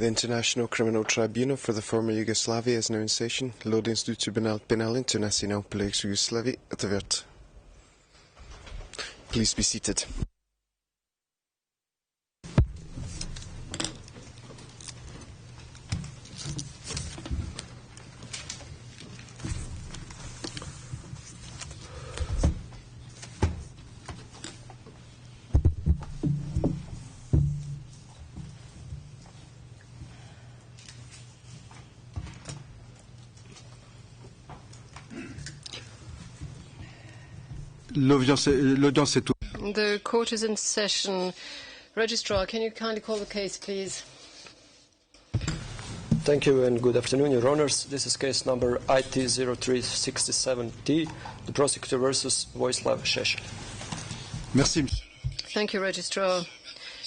The International Criminal Tribunal for the former Yugoslavia is now in session. Loadings do Tribunal Penal Internacional pela ex-Yugoslávia atravert. Please be seated. L'audience est ouverte. The court is in session. Registrar, can you kindly call the case, please? Thank you and good afternoon, Your Honors. This is case number IT0367T, the prosecutor versus Vojislav Šešelj. Merci. Thank you, Registrar.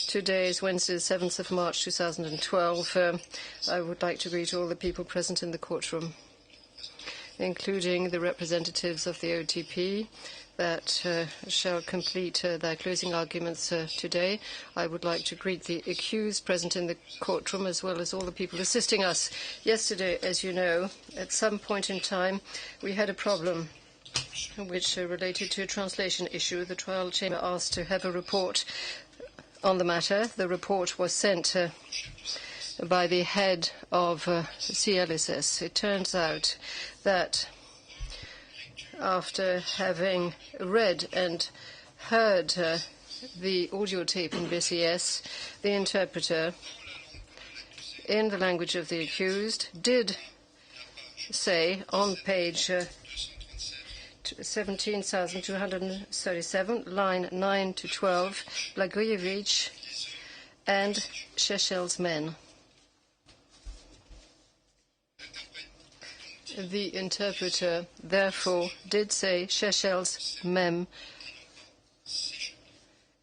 Today is Wednesday, the 7th of March 2012. I would like to greet all the people present in the courtroom, including the representatives of the OTP that shall complete their closing arguments today. I would like to greet the accused present in the courtroom as well as all the people assisting us. Yesterday, as you know, at some point in time, we had a problem which related to a translation issue. The trial chamber asked to have a report on the matter. The report was sent by the head of CLSS. It turns out that after having read and heard the audio tape in BCS, the interpreter, in the language of the accused, did say on page 17,237, line 9 to 12, Blagojevic and Šešelj's men. The interpreter, therefore, did say Šešelj's men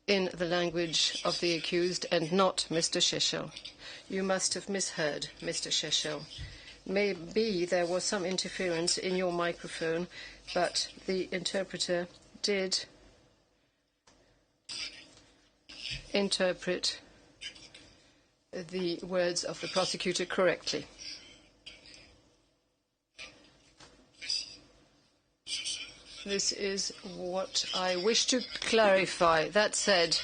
in the language of the accused and not Mr. Šešelj. You must have misheard Mr. Šešelj. Maybe there was some interference in your microphone, but the interpreter did interpret the words of the prosecutor correctly. This is what I wish to clarify. That said.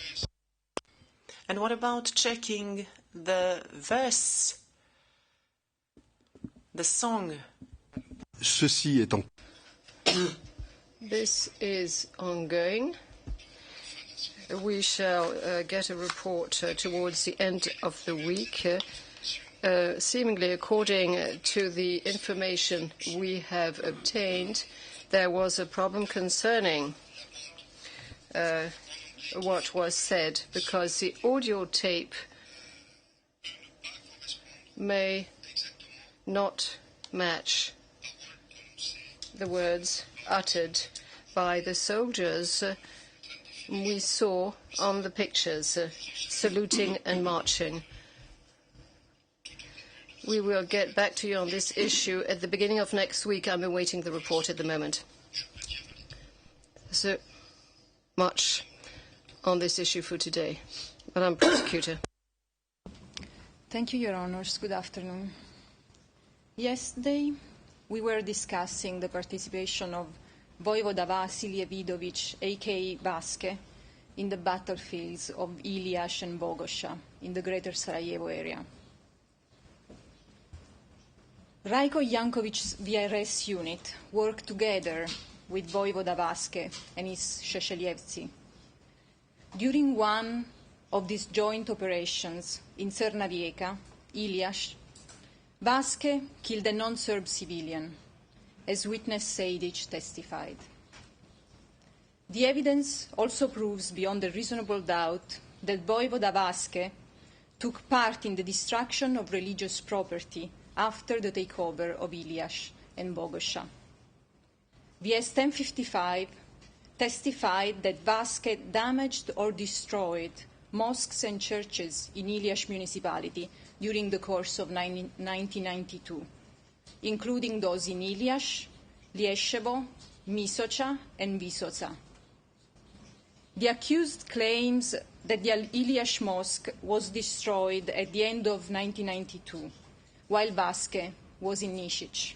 And what about checking the verse, the song? Ceci est en... This is ongoing. We shall get a report towards the end of the week. Seemingly, according to the information we have obtained, there was a problem concerning what was said, because the audio tape may not match the words uttered by the soldiers we saw on the pictures, saluting and marching. We will get back to you on this issue at the beginning of next week. I'm awaiting the report at the moment. So much on this issue for today. Madam Prosecutor. Thank you, Your Honors. Good afternoon. Yesterday, we were discussing the participation of Voivoda Vasilije Vidović, a.k.a. Vasque, in the battlefields of Iliash and Bogosha in the greater Sarajevo area. Rajko Jankovic's VRS unit worked together with Voivoda Vasque and his Šešeljevci. During one of these joint operations in Crna Iliash, Vasque killed a non-Serb civilian, as witness Sejdić testified. The evidence also proves beyond a reasonable doubt that Voivoda Vasque took part in the destruction of religious property after the takeover of Iliash and Bogosha. VS 1055 testified that Vasque damaged or destroyed mosques and churches in Iliash municipality during the course of 1992, including those in Iliash, Lieševo, Misoča, and Visoca. The accused claims that the Al-Iliash Mosque was destroyed at the end of 1992, while Vasque was in Nisic.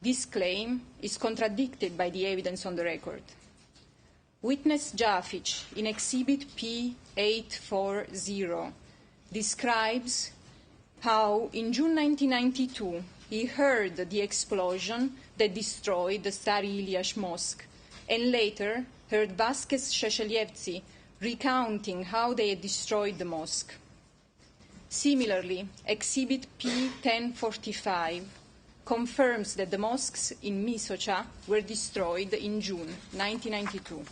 This claim is contradicted by the evidence on the record. Witness Jafic, in Exhibit P840, describes how in June 1992 he heard the explosion that destroyed the Star Iliash Mosque, and later heard Vasquez Šešeljevci recounting how they had destroyed the mosque. Similarly, Exhibit P1045 confirms that the mosques in Misocha were destroyed in June 1992.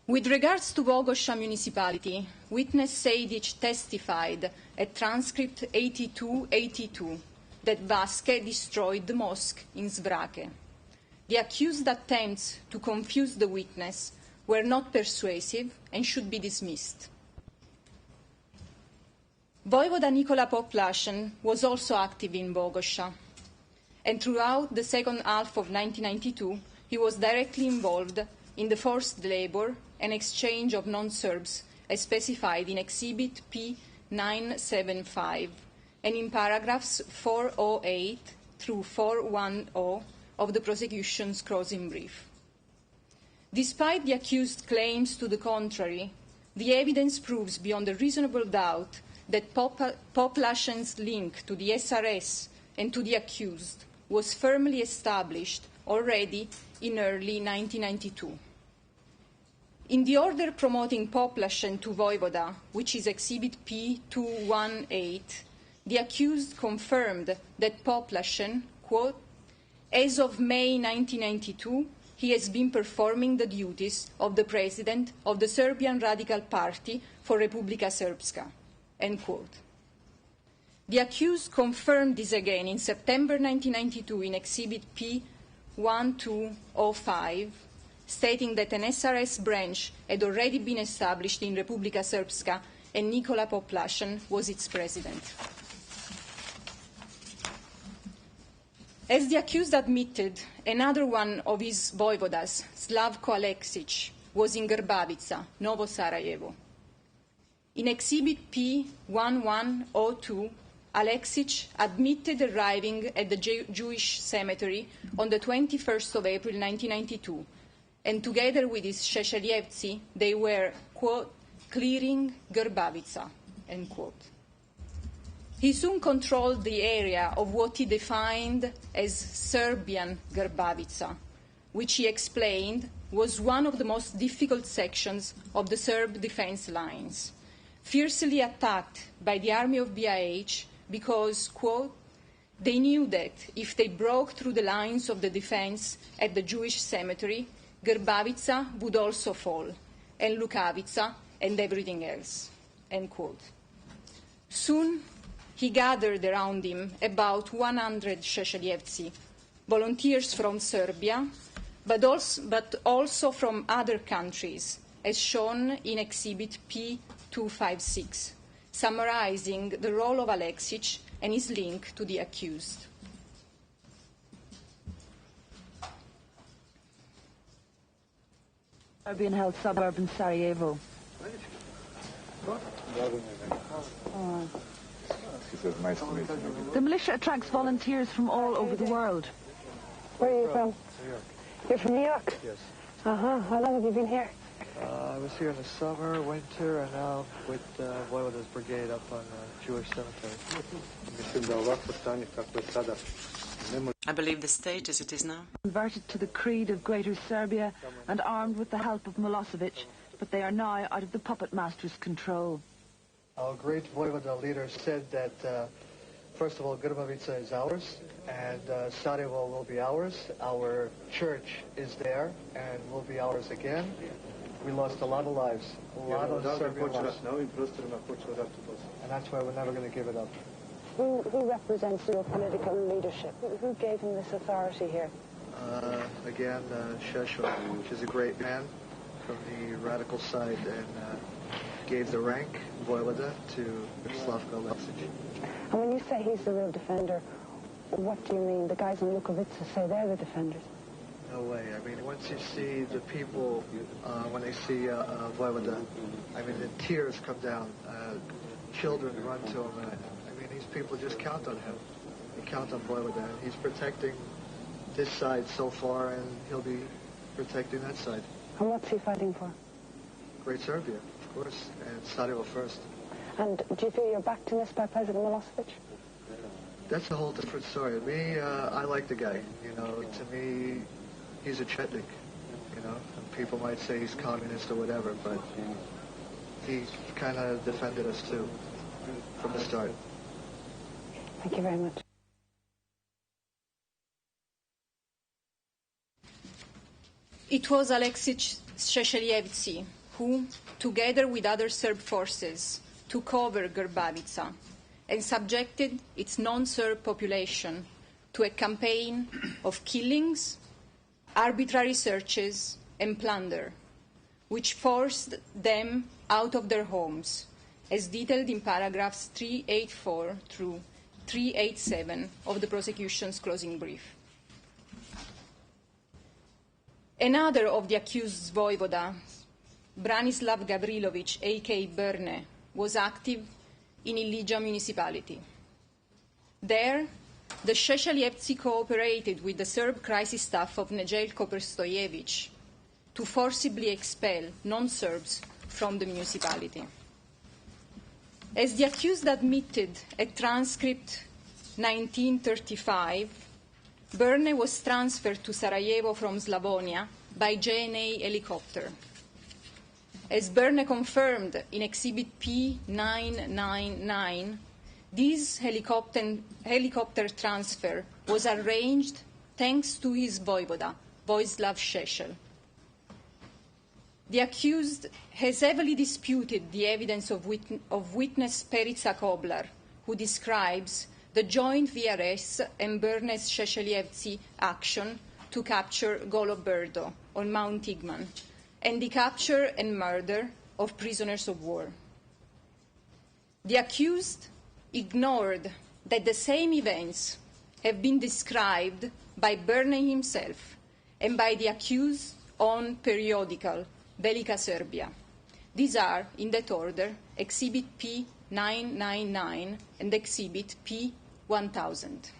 With regards to Bogosha municipality, witness Sejdic testified at transcript 8282 that Vasque destroyed the mosque in Zvrake. The accused attempts to confuse the witness were not persuasive and should be dismissed. Voivoda Nikola Poplashen was also active in Bogosha, and throughout the second half of 1992, he was directly involved in the forced labor and exchange of non-Serbs as specified in Exhibit P975 and in paragraphs 408 through 410 of the prosecution's closing brief. Despite the accused claims to the contrary, the evidence proves beyond a reasonable doubt that Poplashen's link to the SRS and to the accused was firmly established already in early 1992. In the order promoting Poplashen to Voivoda, which is Exhibit P218, the accused confirmed that Poplashen, quote, as of May 1992, he has been performing the duties of the president of the Serbian Radical Party for Republika Srpska, end quote. The accused confirmed this again in September 1992 in Exhibit P1205, stating that an SRS branch had already been established in Republika Srpska and Nikola Poplashen was its president. As the accused admitted, another one of his voivodas, Slavko Aleksic, was in Grbavica, Novo Sarajevo. In Exhibit P1102, Aleksic admitted arriving at the Jewish cemetery on the 21st of April 1992, and together with his Šešeljevci, they were, quote, clearing Grbavica, end quote. He soon controlled the area of what he defined as Serbian Grbavica, which he explained was one of the most difficult sections of the Serb defense lines, fiercely attacked by the army of BiH because, quote, they knew that if they broke through the lines of the defense at the Jewish cemetery, Grbavica would also fall, and Lukavica and everything else, end quote. Soon, he gathered around him about 100 Šešeljevci, volunteers from Serbia, but also from other countries, as shown in Exhibit P256, summarizing the role of Aleksic and his link to the accused. Serbian-held suburb in Sarajevo. Nice to meet you. The militia attracts volunteers from all over the world. Where are you from? New York. You're from New York? Yes. Uh-huh. How long have you been here? I was here in the summer, winter, and now with Vojvoda's brigade up on Jewish cemetery. I believe the state as it is now. Converted to the creed of Greater Serbia and armed with the help of Milosevic, but they are now out of the puppet master's control. Our great Vojvoda leader said that, first of all, Grbavica is ours, and Sarajevo will be ours. Our church is there and will be ours again. We lost a lot of lives, a lot of Serbian lives. And that's why we're never going to give it up. Who represents your political leadership? Who gave him this authority here? Again, Šešelj, which is a great man from the radical side, and gave the rank, Vojvoda, to Slavko Aleksic. And when you say he's the real defender, what do you mean? The guys in Lukovica say they're the defenders. No way. I mean, once you see the people, when they see Voivoda, I mean, the tears come down. Children run to him. I mean, these people just count on him. They count on Voivoda, and he's protecting this side so far, and he'll be protecting that side. And what's he fighting for? Great Serbia, of course, and Sarajevo first. And do you feel you're backed in this by President Milosevic? That's a whole different story. Me, I like the guy. You know, to me, he's a Chetnik. You know, and people might say he's communist or whatever, but he kind of defended us too from the start. Thank you very much. It was Aleksij Šešeljevci who, together with other Serb forces, took over Grbavica and subjected its non-Serb population to a campaign of killings, arbitrary searches, and plunder, which forced them out of their homes, as detailed in paragraphs 384 through 387 of the prosecution's closing brief. Another of the accused voivoda, Branislav Gavrilović, a.k.a. Brne, was active in Ilija municipality. There, the Šešeljevci cooperated with the Serb crisis staff of Nedeljko Prstojević to forcibly expel non-Serbs from the municipality. As the accused admitted at transcript 1935, Brne was transferred to Sarajevo from Slavonia by JNA helicopter. As Brne confirmed in Exhibit P999, this helicopter transfer was arranged thanks to his voivoda, Vojislav Šešelj. The accused has heavily disputed the evidence of witness Perica Koblar, who describes the joint VRS and Brne's Šešeljevci action to capture Golobrdo on Mount Igman, and the capture and murder of prisoners of war. The accused ignored that the same events have been described by Brne himself and by the accused own periodical, Velika Serbia. These are, in that order, Exhibit P999 and Exhibit P1000.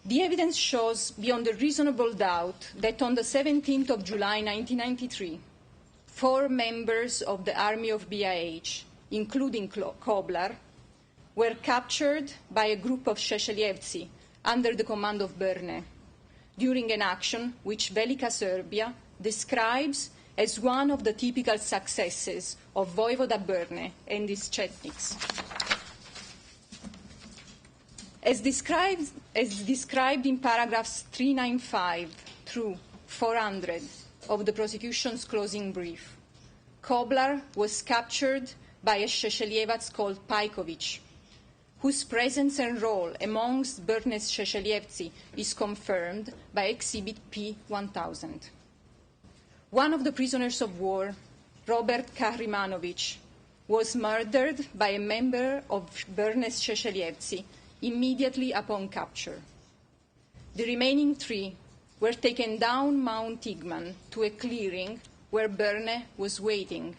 The evidence shows beyond a reasonable doubt that on the 17th of July 1993, 4 members of the army of BiH, including Koblar, were captured by a group of Šešeljevci under the command of Brne during an action which Velika Serbia describes as one of the typical successes of Voivoda Brne and his Chetniks. As described in paragraphs 395 through 400 of the prosecution's closing brief, Koblar was captured by a Šešeljevac called Pajković, whose presence and role amongst Brne's Šešeljevci is confirmed by Exhibit P1000. One of the prisoners of war, Robert Kahrimanović, was murdered by a member of Brne's Šešeljevci immediately upon capture. The remaining 3 were taken down Mount Igman to a clearing where Brne was waiting.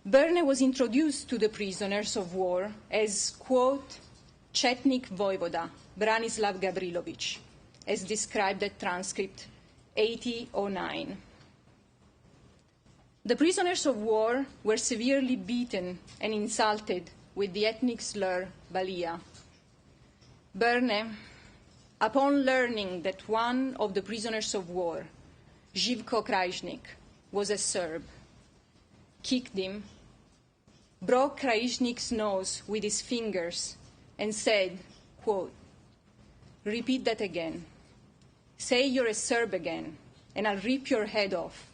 Brne was introduced to the prisoners of war as, quote, Chetnik Voivoda, Branislav Gavrilović, as described at transcript 8009. The prisoners of war were severely beaten and insulted with the ethnic slur Balia. Brne, upon learning that one of the prisoners of war, Živko Krajžnik, was a Serb, kicked him, broke Krajžnik's nose with his fingers, and said, quote, repeat that again. Say you're a Serb again, and I'll rip your head off.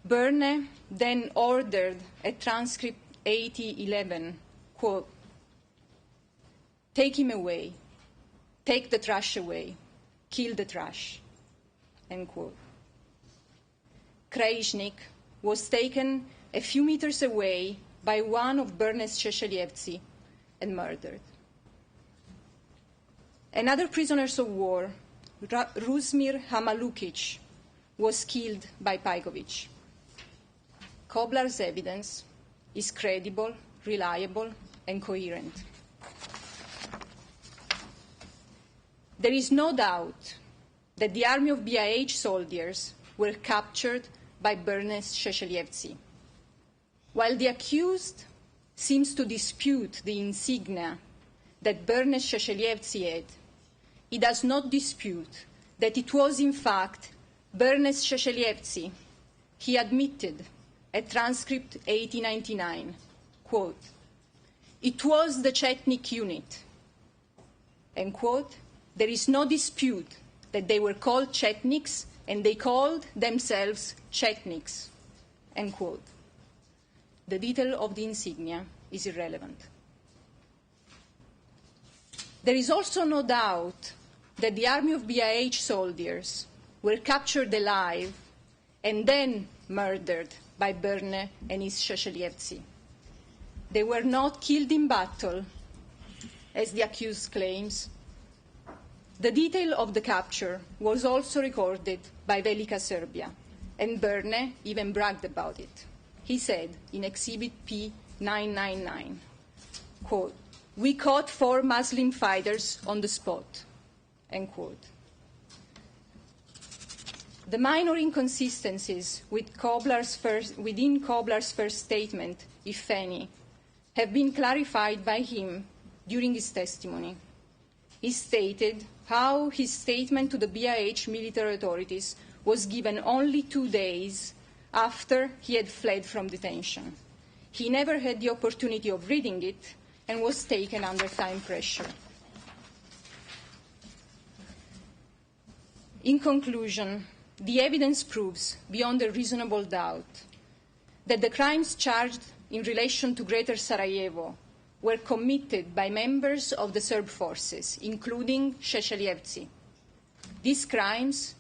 Brne then ordered at transcript 8011, quote, take him away, take the trash away, kill the trash, end quote. Krajžnik was taken a few meters away by one of Brne's Šešeljevci and murdered. Another prisoner of war, Rusmir Hamalukic, was killed by Pajkovic. Koblar's evidence is credible, reliable, and coherent. There is no doubt that the army of BIH soldiers were captured by Bernes Šešeljevci. While the accused seems to dispute the insignia that Bernes Šešeljevci had, he does not dispute that it was in fact Bernes Šešeljevci. He admitted at transcript 8099, quote, "It was the Chetnik unit," end quote. "There is no dispute that they were called Chetniks and they called themselves Chetniks," end quote. The detail of the insignia is irrelevant. There is also no doubt that the army of BIH soldiers were captured alive and then murdered by Berne and his Šešeljevci. They were not killed in battle, as the accused claims. The detail of the capture was also recorded by Velika Serbia, and Berne even bragged about it. He said in Exhibit P999, quote, "We caught 4 Muslim fighters on the spot," end quote. The minor inconsistencies within Koblar's first statement, if any, have been clarified by him during his testimony. He stated how his statement to the BIH military authorities was given only 2 days after he had fled from detention. He never had the opportunity of reading it and was taken under time pressure. In conclusion, the evidence proves beyond a reasonable doubt that the crimes charged in relation to Greater Sarajevo were committed by members of the Serb forces, including Šešeljevci. These crimes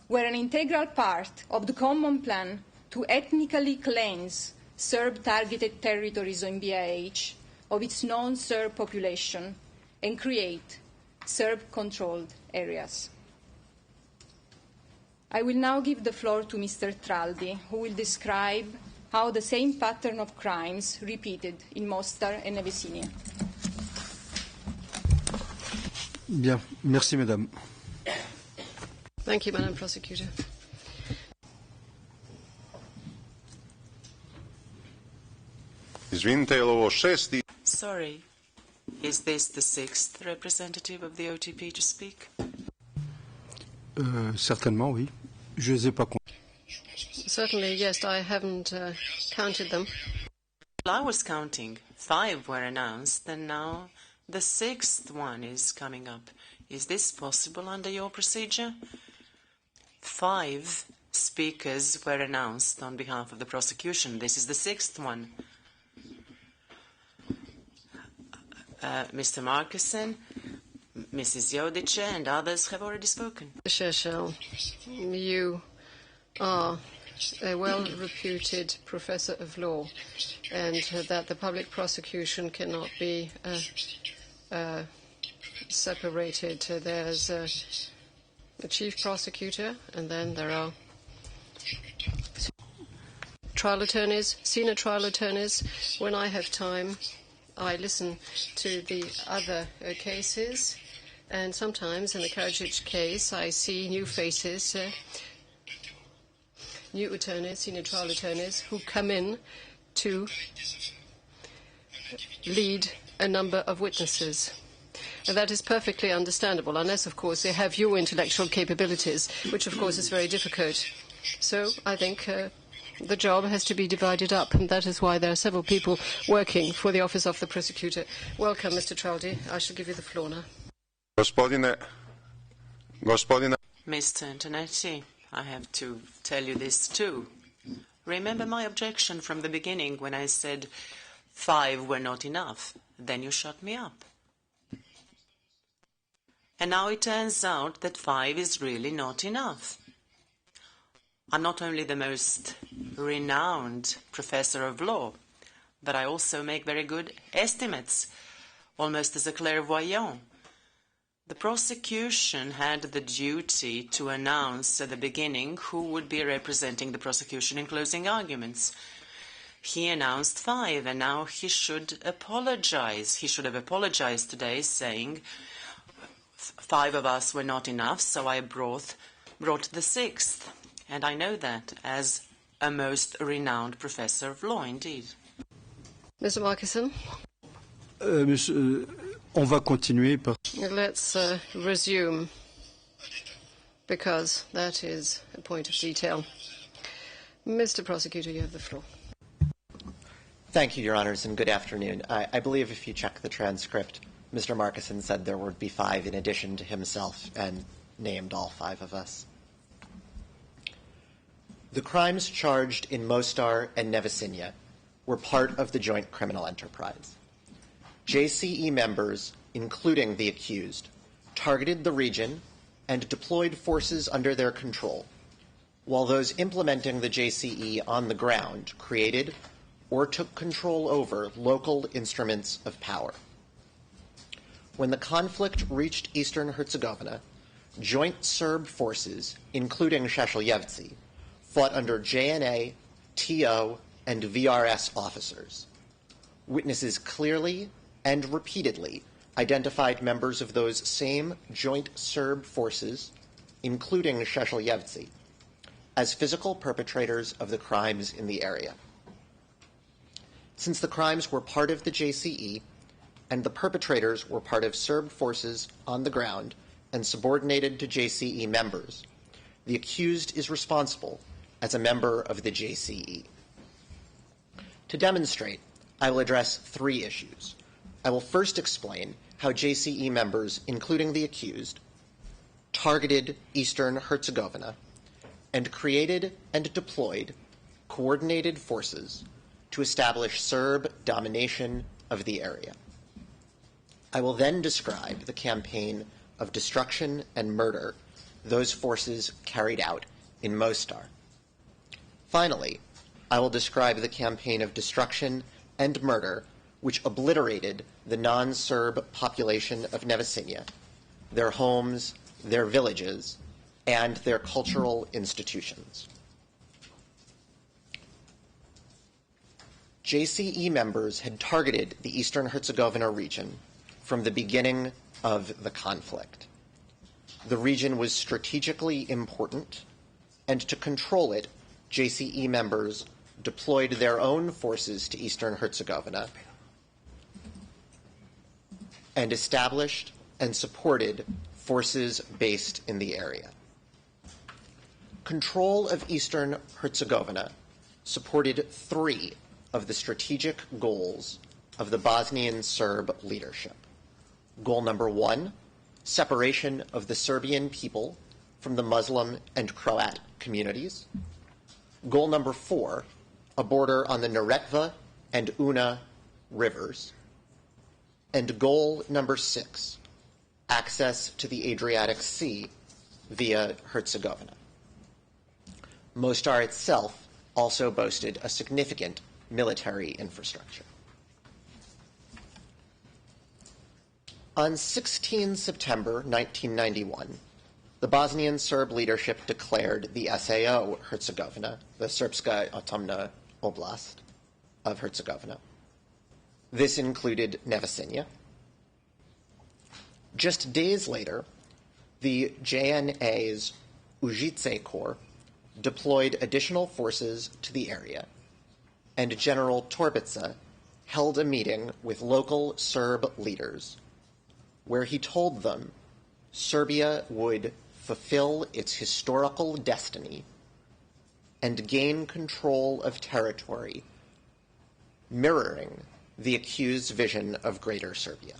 were an integral part of the common plan to ethnically cleanse Serb-targeted territories in BIH of its non-Serb population and create Serb-controlled areas. I will now give the floor to Mr. Traldi, who will describe how the same pattern of crimes repeated in Mostar and Nevesinje. Bien, merci, Madame. Thank you, Madam Prosecutor. Sorry, is this the 6th representative of the OTP to speak? Certainement, oui. Je les ai pas comptés. Certainly, yes, I haven't counted them. Well, I was counting. 5 were announced, and now the 6th one is coming up. Is this possible under your procedure? 5 speakers were announced on behalf of the prosecution. This is the 6th one. Mr. Markusen, Mrs. Jodice, and others have already spoken. Šešelj, you are a well-reputed professor of law, and that the public prosecution cannot be separated. There's a chief prosecutor, and then there are trial attorneys, senior trial attorneys. When I have time, I listen to the other cases, and sometimes in the Karadzic case, I see new faces, new attorneys, senior trial attorneys, who come in to lead a number of witnesses. And that is perfectly understandable, unless, of course, they have your intellectual capabilities, which, of course, is very difficult. So I think the job has to be divided up, and that is why there are several people working for the office of the prosecutor. Welcome, Mr. Traldi. I shall give you the floor now. Mr. Antonetti, I have to tell you this too. Remember my objection from the beginning when I said 5 were not enough. Then you shut me up. And now it turns out that 5 is really not enough. I'm not only the most renowned professor of law, but I also make very good estimates, almost as a clairvoyant. The prosecution had the duty to announce at the beginning who would be representing the prosecution in closing arguments. He announced 5, and now he should apologize. He should have apologized today, saying 5 of us were not enough, so I brought the 6th. And I know that as a most renowned professor of law, indeed. Mr. Markison? On va continuer par... Let's resume, because that is a point of detail. Mr. Prosecutor, you have the floor. Thank you, Your Honors, and good afternoon. I believe if you check the transcript, Mr. Markison said there would be 5 in addition to himself and named all 5 of us. The crimes charged in Mostar and Nevesinje were part of the joint criminal enterprise. JCE members, including the accused, targeted the region and deployed forces under their control, while those implementing the JCE on the ground created or took control over local instruments of power. When the conflict reached eastern Herzegovina, joint Serb forces, including Šešelj, fought under JNA, TO, and VRS officers. Witnesses clearly and repeatedly identified members of those same joint Serb forces, including Šešelj, as physical perpetrators of the crimes in the area. Since the crimes were part of the JCE and the perpetrators were part of Serb forces on the ground and subordinated to JCE members, the accused is responsible as a member of the JCE. To demonstrate, I will address 3 issues. I will first explain how JCE members, including the accused, targeted eastern Herzegovina and created and deployed coordinated forces to establish Serb domination of the area. I will then describe the campaign of destruction and murder those forces carried out in Mostar. Finally, I will describe the campaign of destruction and murder which obliterated the non-Serb population of Nevesinje, their homes, their villages, and their cultural institutions. JCE members had targeted the eastern Herzegovina region from the beginning of the conflict. The region was strategically important, and to control it, JCE members deployed their own forces to eastern Herzegovina and established and supported forces based in the area. Control of eastern Herzegovina supported 3 of the strategic goals of the Bosnian Serb leadership. Goal number 1, separation of the Serbian people from the Muslim and Croat communities. Goal number 4, a border on the Neretva and Una rivers. And goal number 6, access to the Adriatic Sea via Herzegovina. Mostar itself also boasted a significant military infrastructure. On 16 September 1991, the Bosnian Serb leadership declared the SAO Herzegovina, the Srpska Autonomna Oblast of Herzegovina. This included Nevesinje. Just days later, the JNA's Užice Corps deployed additional forces to the area, and General Torbica held a meeting with local Serb leaders where he told them Serbia would fulfill its historical destiny and gain control of territory, mirroring the accused's vision of Greater Serbia.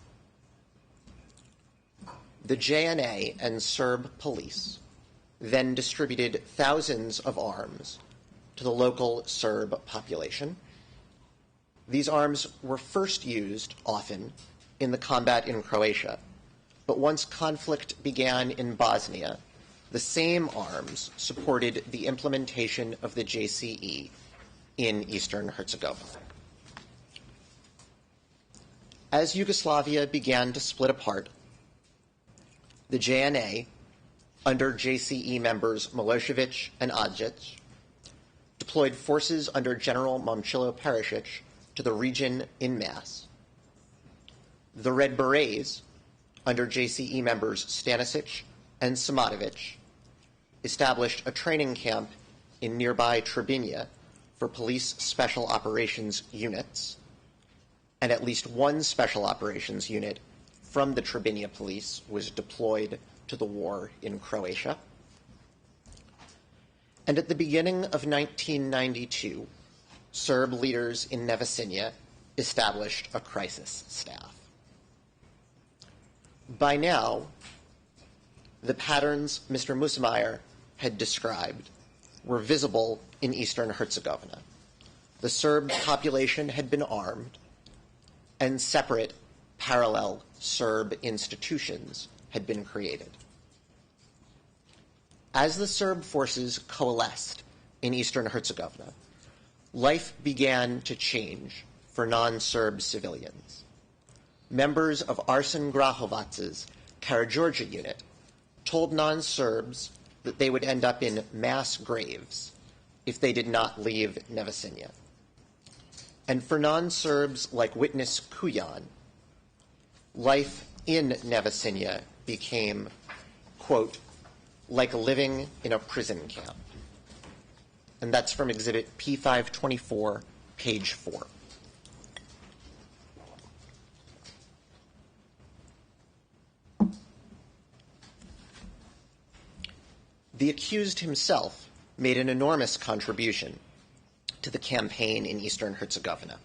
The JNA and Serb police then distributed thousands of arms to the local Serb population. These arms were first used, often, in the combat in Croatia, but once conflict began in Bosnia, the same arms supported the implementation of the JCE in eastern Herzegovina. As Yugoslavia began to split apart, the JNA, under JCE members Milosevic and Adjic, deployed forces under General Momcilo Perisic to the region en masse. The Red Berets, under JCE members Stanisic and Samatovic, established a training camp in nearby Trebinia for police special operations units, and at least one special operations unit from the Trebinia police was deployed to the war in Croatia. And at the beginning of 1992, Serb leaders in Nevesinje established a crisis staff. By now, the patterns Mr. Musemeyer had described were visible in eastern Herzegovina. The Serb population had been armed, and separate, parallel Serb institutions had been created. As the Serb forces coalesced in eastern Herzegovina, life began to change for non-Serb civilians. Members of Arsen Grahovac's Karađorđe unit told non-Serbs that they would end up in mass graves if they did not leave Nevesinje. And for non-Serbs like witness Kujan, life in Nevesinje became, quote, like living in a prison camp. And that's from Exhibit P524, page 4. The accused himself made an enormous contribution to the campaign in eastern Herzegovina.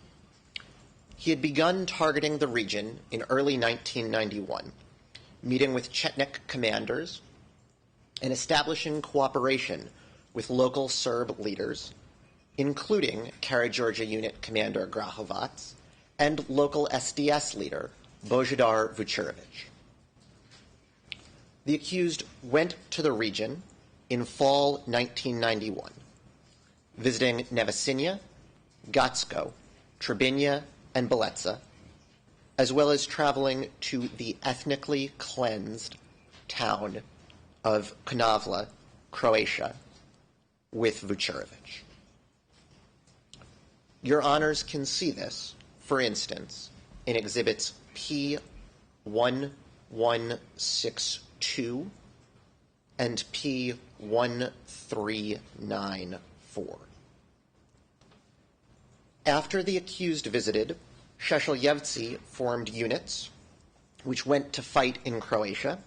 He had begun targeting the region in early 1991, meeting with Chetnik commanders and establishing cooperation with local Serb leaders, including Karađorđe unit commander Grahovac and local SDS leader Božidar Vučerović. The accused went to the region in fall 1991, visiting Nevesinje, Gatsko, Trebinia, and Beleca, as well as traveling to the ethnically cleansed town of Konavla, Croatia, with Vučerović. Your honors can see this, for instance, in exhibits P1162 and P1394. After the accused visited, Šešelj formed units which went to fight in Croatia,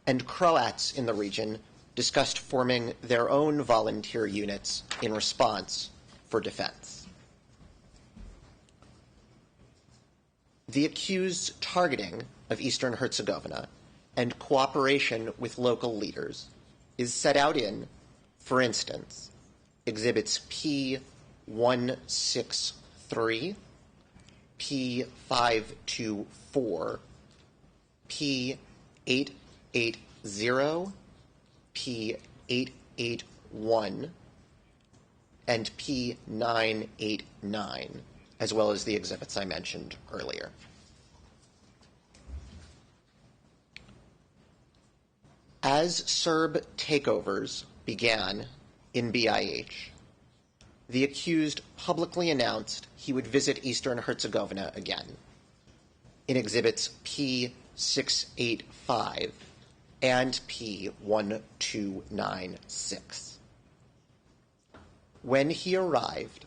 and Croats in the region discussed forming their own volunteer units in response for defense. The accused's targeting of eastern Herzegovina and cooperation with local leaders is set out in, for instance, exhibits P163, P524, P880, P881, and P989, as well as the exhibits I mentioned earlier. As Serb takeovers began in BIH, the accused publicly announced he would visit eastern Herzegovina again in exhibits P685 and P1296. When he arrived,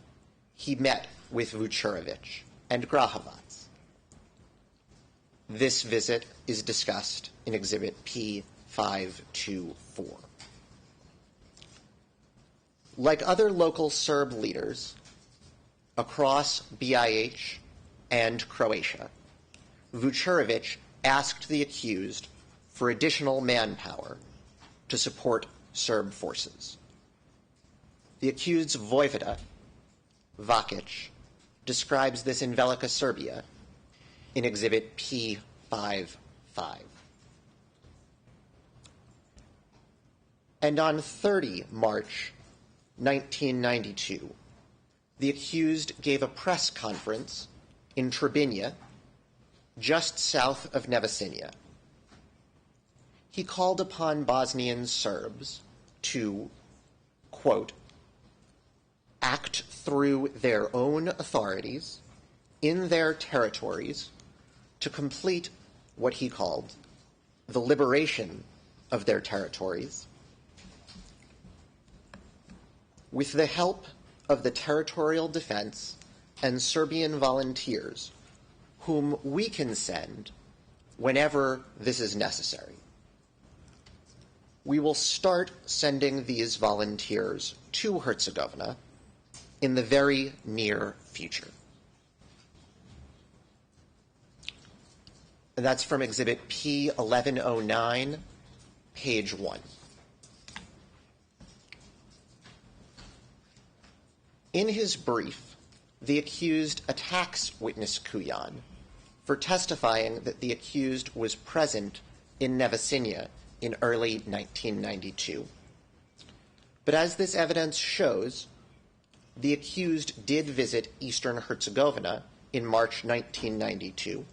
he met with Vučerović and Grahovac. This visit is discussed in exhibit P524. Like other local Serb leaders across BIH and Croatia, Vučerović asked the accused for additional manpower to support Serb forces. The accused's voivode, Vakic, describes this in Velika Serbia in exhibit P55. And on 30 March 1992, the accused gave a press conference in Trebinia, just south of Nevesinje. he called upon Bosnian Serbs to, quote, act through their own authorities in their territories to complete what he called the liberation of their territories with the help of the territorial defense and Serbian volunteers, whom we can send whenever this is necessary. We will start sending these volunteers to Herzegovina in the very near future. And that's from Exhibit P1109, page 1. In his brief, the accused attacks witness Kuyan for testifying that the accused was present in Nevesinje in early 1992. But as this evidence shows, the accused did visit Eastern Herzegovina in March 1992,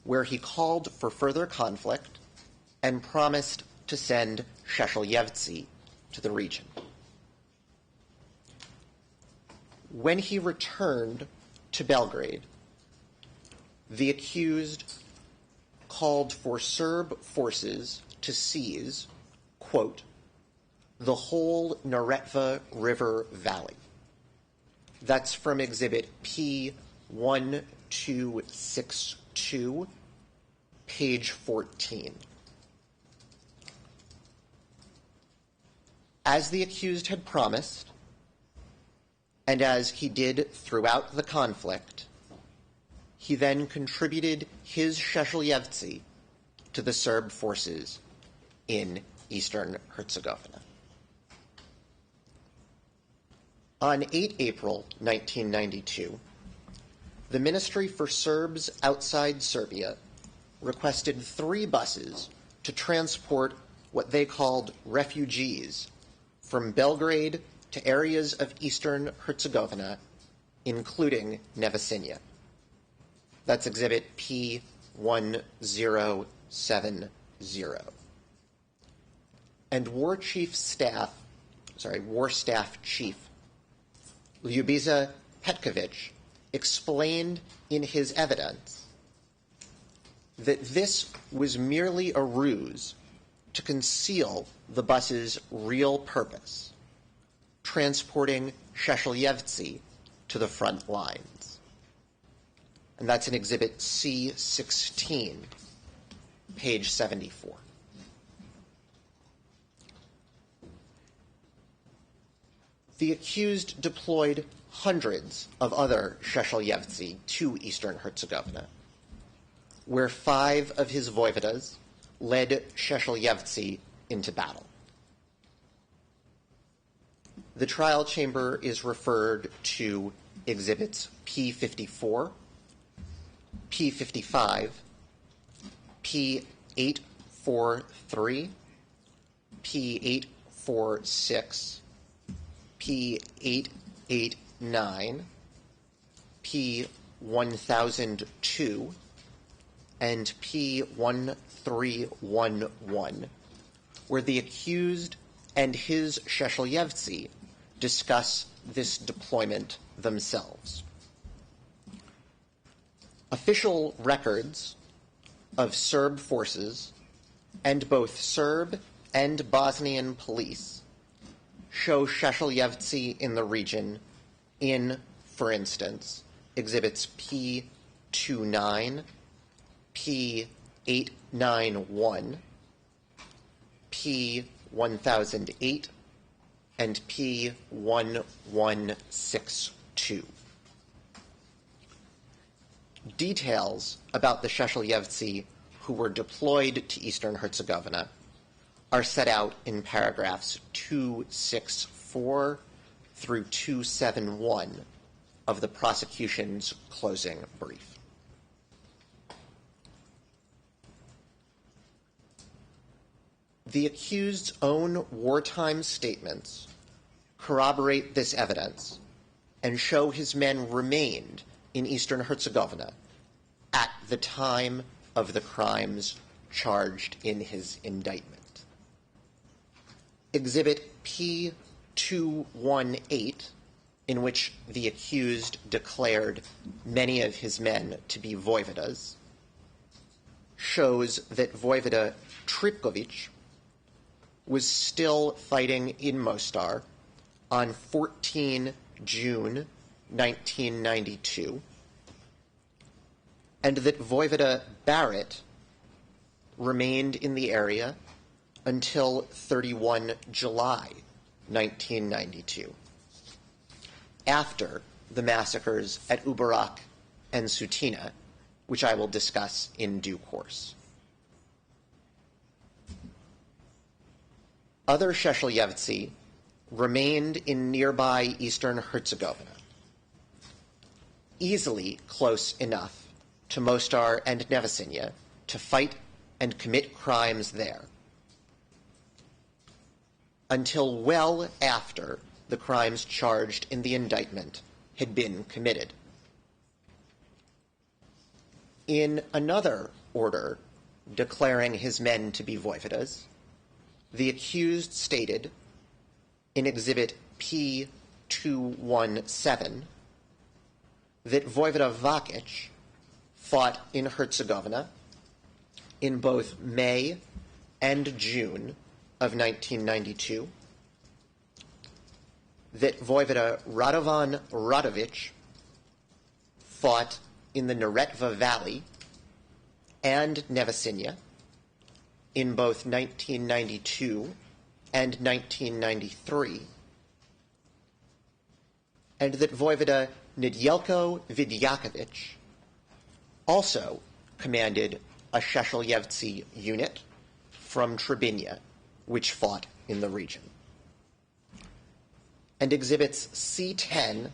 where he called for further conflict and promised to send Šešelj to the region. When he returned to Belgrade, the accused called for Serb forces to seize, quote, the whole Neretva River Valley. That's from Exhibit P1262, page 14. As the accused had promised, and as he did throughout the conflict, he then contributed his Šešelj to the Serb forces in Eastern Herzegovina. On 8 April 1992, the Ministry for Serbs Outside Serbia requested 3 buses to transport what they called refugees from Belgrade to areas of Eastern Herzegovina, including Nevesinje. That's Exhibit P1070. And War Staff Chief Ljubiša Petković explained in his evidence that this was merely a ruse to conceal the bus's real purpose, transporting Šešelj to the front lines. And that's in Exhibit C16, page 74. The accused deployed hundreds of other Šešelj to Eastern Herzegovina, where 5 of his voivodas led Šešelj into battle. The trial chamber is referred to Exhibits P54, P55, P843, P846, P889, P1002, and P1311, where the accused and his Šešelj discuss this deployment themselves. Official records of Serb forces and both Serb and Bosnian police show Šešelj in the region in, for instance, Exhibits P29, P891, P1008, and P1162. Details about the Šešelj who were deployed to Eastern Herzegovina are set out in paragraphs 264 through 271 of the prosecution's closing brief. The accused's own wartime statements corroborate this evidence and show his men remained in Eastern Herzegovina at the time of the crimes charged in his indictment. Exhibit P218, in which the accused declared many of his men to be voivodas, shows that Voivoda Tripkovic was still fighting in Mostar on 14 June 1992, and that Voivoda Barrett remained in the area until 31 July 1992, after the massacres at Ubarak and Sutina, which I will discuss in due course. Other Šešeljevci remained in nearby eastern Herzegovina, easily close enough to Mostar and Nevesinje to fight and commit crimes there, until well after the crimes charged in the indictment had been committed. In another order declaring his men to be voivodas, the accused stated in Exhibit P217 that Voivoda Vakic fought in Herzegovina in both May and June of 1992, that Voivoda Radovan Radovic fought in the Neretva Valley and Nevesinje in both 1992 and 1993, and that Voivoda Nedielko Vidjakovic also commanded a Šešeljevci unit from Trebinje, which fought in the region. And exhibits C10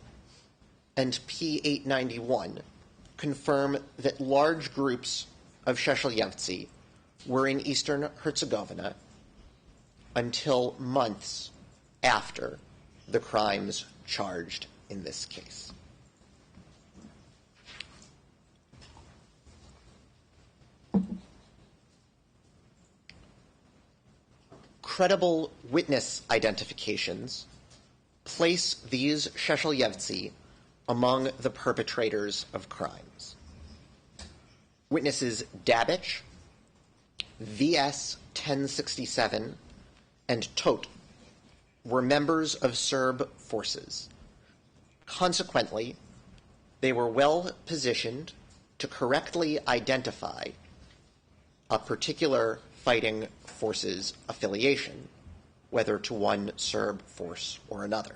and P891 confirm that large groups of Šešeljevci were in eastern Herzegovina until months after the crimes charged in this case. Credible witness identifications place these Šešeljevci among the perpetrators of crimes. Witnesses Dabic, VS 1067, and Tot were members of Serb forces. Consequently, they were well positioned to correctly identify a particular fighting force's affiliation, whether to one Serb force or another.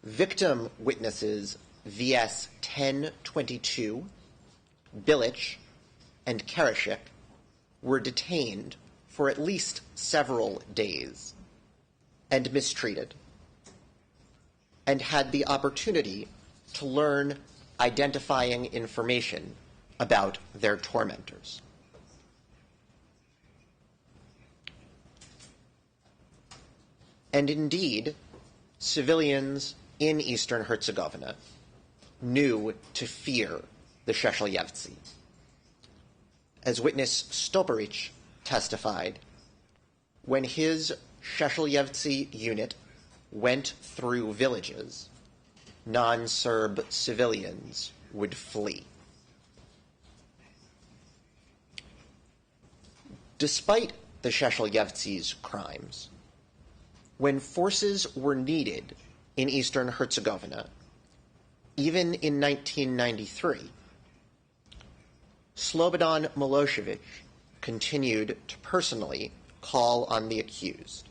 Victim witnesses VS 1022, Bilic, and Karashik were detained for at least several days and mistreated, and had the opportunity to learn identifying information about their tormentors. And indeed, civilians in eastern Herzegovina knew to fear the Šešeljevci. As witness Stoparic testified, when his Šešeljevci unit went through villages, non-Serb civilians would flee. Despite the Šešeljevci's crimes, when forces were needed in eastern Herzegovina, even in 1993, Slobodan Milošević continued to personally call on the accused,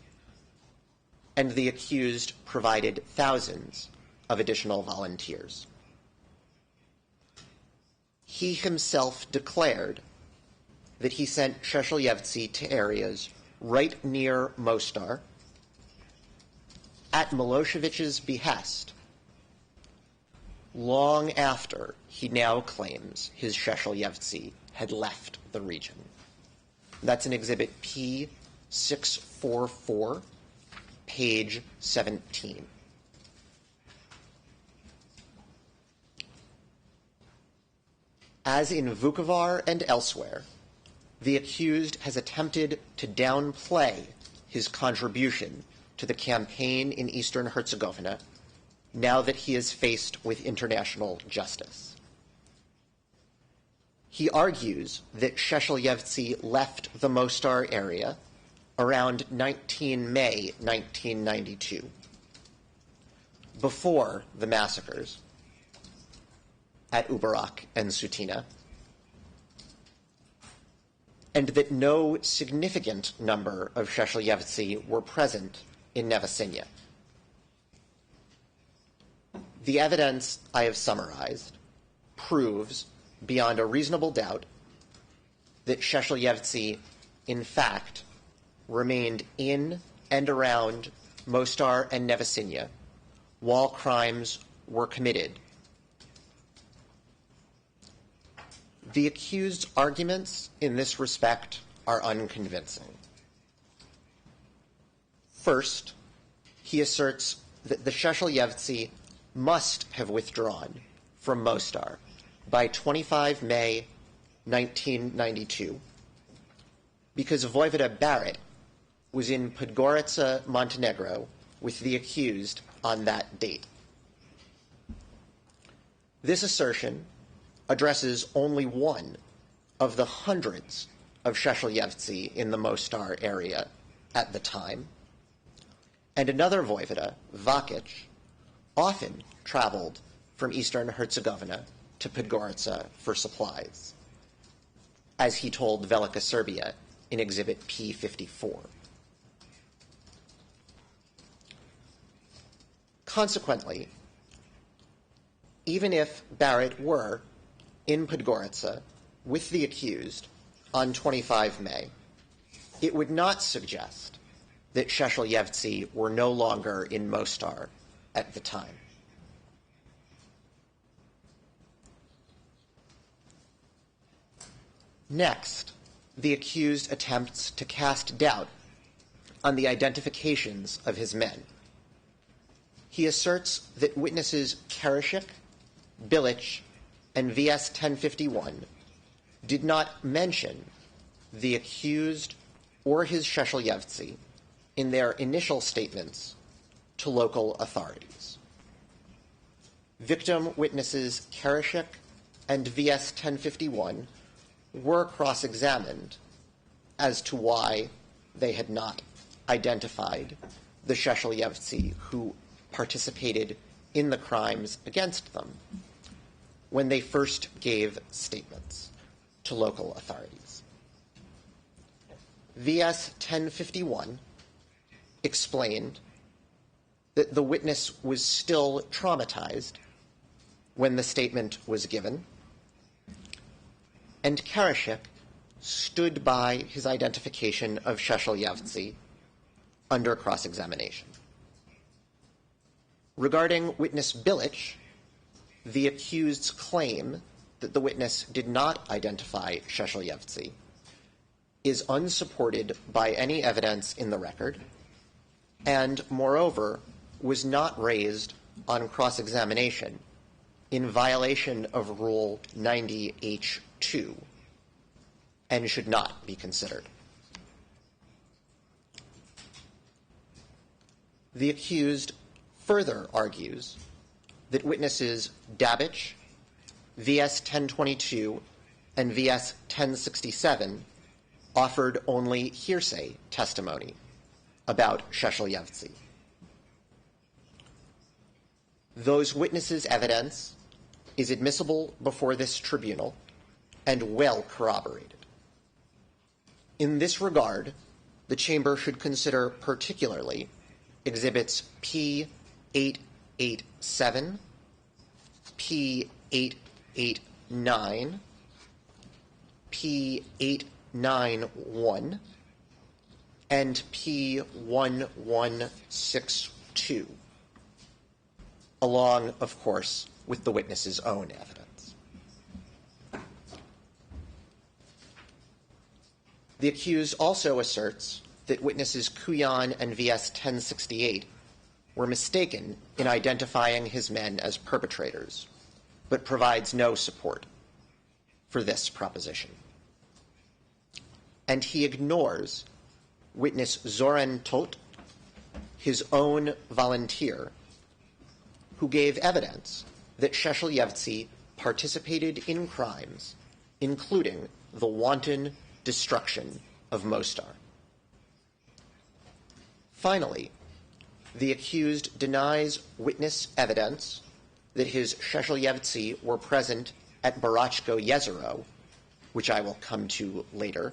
and the accused provided thousands of additional volunteers. He himself declared that he sent Šešeljevci to areas right near Mostar at Milosevic's behest, long after he now claims his Šešeljevci had left the region. That's in Exhibit P644, page 17. As in Vukovar and elsewhere, the accused has attempted to downplay his contribution to the campaign in Eastern Herzegovina now that he is faced with international justice. He argues that Šešeljevci left the Mostar area around 19 May 1992, before the massacres at Uberak and Sutina, and that no significant number of Šešeljevci were present in Nevesinje. The evidence I have summarized proves beyond a reasonable doubt that Šešeljevci, in fact, remained in and around Mostar and Nevesinje while crimes were committed. The accused's arguments in this respect are unconvincing. First, he asserts that the Šešeljevci must have withdrawn from Mostar by 25 May 1992 because Voivode Barrett was in Podgorica, Montenegro, with the accused on that date. This assertion addresses only one of the hundreds of Šešeljevci in the Mostar area at the time, and another voivode, Vakic, often traveled from Eastern Herzegovina to Podgorica for supplies, as he told Velika Serbia in Exhibit P54. Consequently, even if Barrett were in Podgorica with the accused on 25 May, it would not suggest that Šešeljevci were no longer in Mostar at the time. Next, the accused attempts to cast doubt on the identifications of his men. He asserts that witnesses Karashik, Bilic, and VS 1051 did not mention the accused or his Šešeljevci in their initial statements to local authorities. Victim witnesses Karashik and VS 1051 were cross-examined as to why they had not identified the Šešeljevci who participated in the crimes against them when they first gave statements to local authorities. VS 1051 explained that the witness was still traumatized when the statement was given, and Karashik stood by his identification of Šešeljevci under cross-examination. Regarding witness Bilic, the accused's claim that the witness did not identify Šešeljevci is unsupported by any evidence in the record, and, moreover, was not raised on cross-examination in violation of Rule 90H2 and should not be considered. The accused further argues that witnesses Dabic, VS 1022, and VS 1067 offered only hearsay testimony about Šešeljevci. Those witnesses' evidence is admissible before this tribunal and well corroborated. In this regard, the Chamber should consider particularly Exhibits P887, P889, P891, and P1162, along, of course, with the witness's own evidence. The accused also asserts that witnesses Kuyan and VS 1068 were mistaken in identifying his men as perpetrators, but provides no support for this proposition. and he ignores witness Zoran Tot, his own volunteer, who gave evidence that Šešeljevci participated in crimes, including the wanton destruction of Mostar. Finally, the accused denies witness evidence that his Šešeljevci were present at Barachko Jezero, which I will come to later,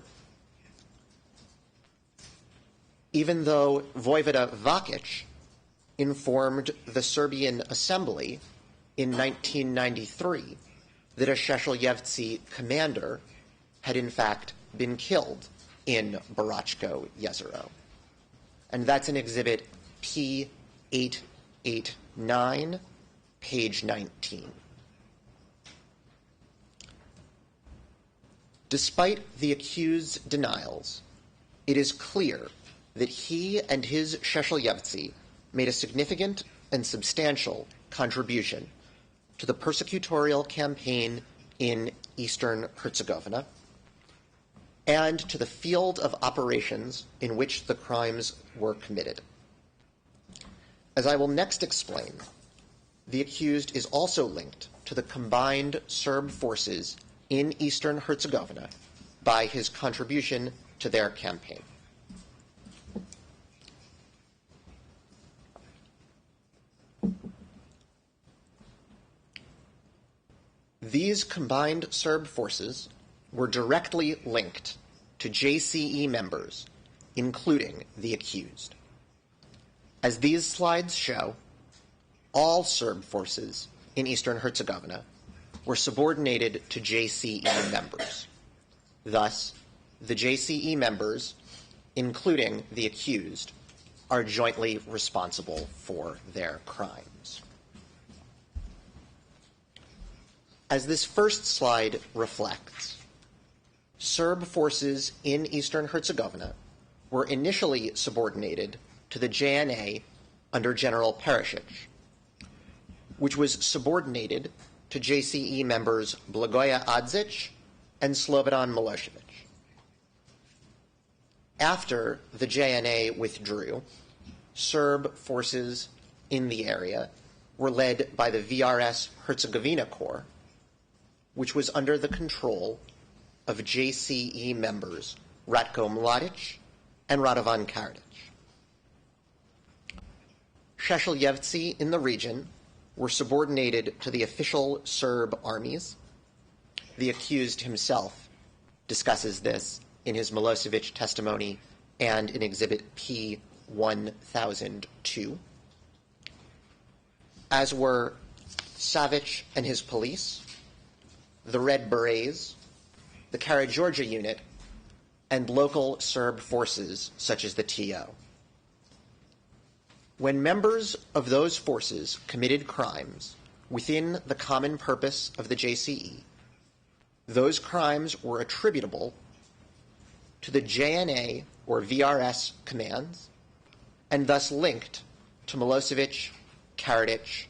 even though Vojvoda Vakic informed the Serbian Assembly in 1993 that a Šešeljevci commander had in fact been killed in Barachko Jezero. And that's in Exhibit P889, page 19. Despite the accused's denials, it is clear that he and his Šešeljevci made a significant and substantial contribution to the persecutorial campaign in Eastern Herzegovina and to the field of operations in which the crimes were committed. As I will next explain, the accused is also linked to the combined Serb forces in Eastern Herzegovina by his contribution to their campaign. These combined Serb forces were directly linked to JCE members, including the accused. As these slides show, all Serb forces in Eastern Herzegovina were subordinated to JCE members. Thus, the JCE members, including the accused, are jointly responsible for their crimes. As this first slide reflects, Serb forces in Eastern Herzegovina were initially subordinated to the JNA under General Perisic, which was subordinated to JCE members Blagoje Adzic and Slobodan Milosevic. After the JNA withdrew, Serb forces in the area were led by the VRS Herzegovina Corps, which was under the control of JCE members Ratko Mladic and Radovan Karadzic. Šešeljevci in the region were subordinated to the official Serb armies. The accused himself discusses this in his Milosevic testimony and in Exhibit P1002, as were Savic and his police, the Red Berets, the Karađorđe unit, and local Serb forces such as the TO. When members of those forces committed crimes within the common purpose of the JCE, those crimes were attributable to the JNA or VRS commands and thus linked to Milosevic, Karadzic,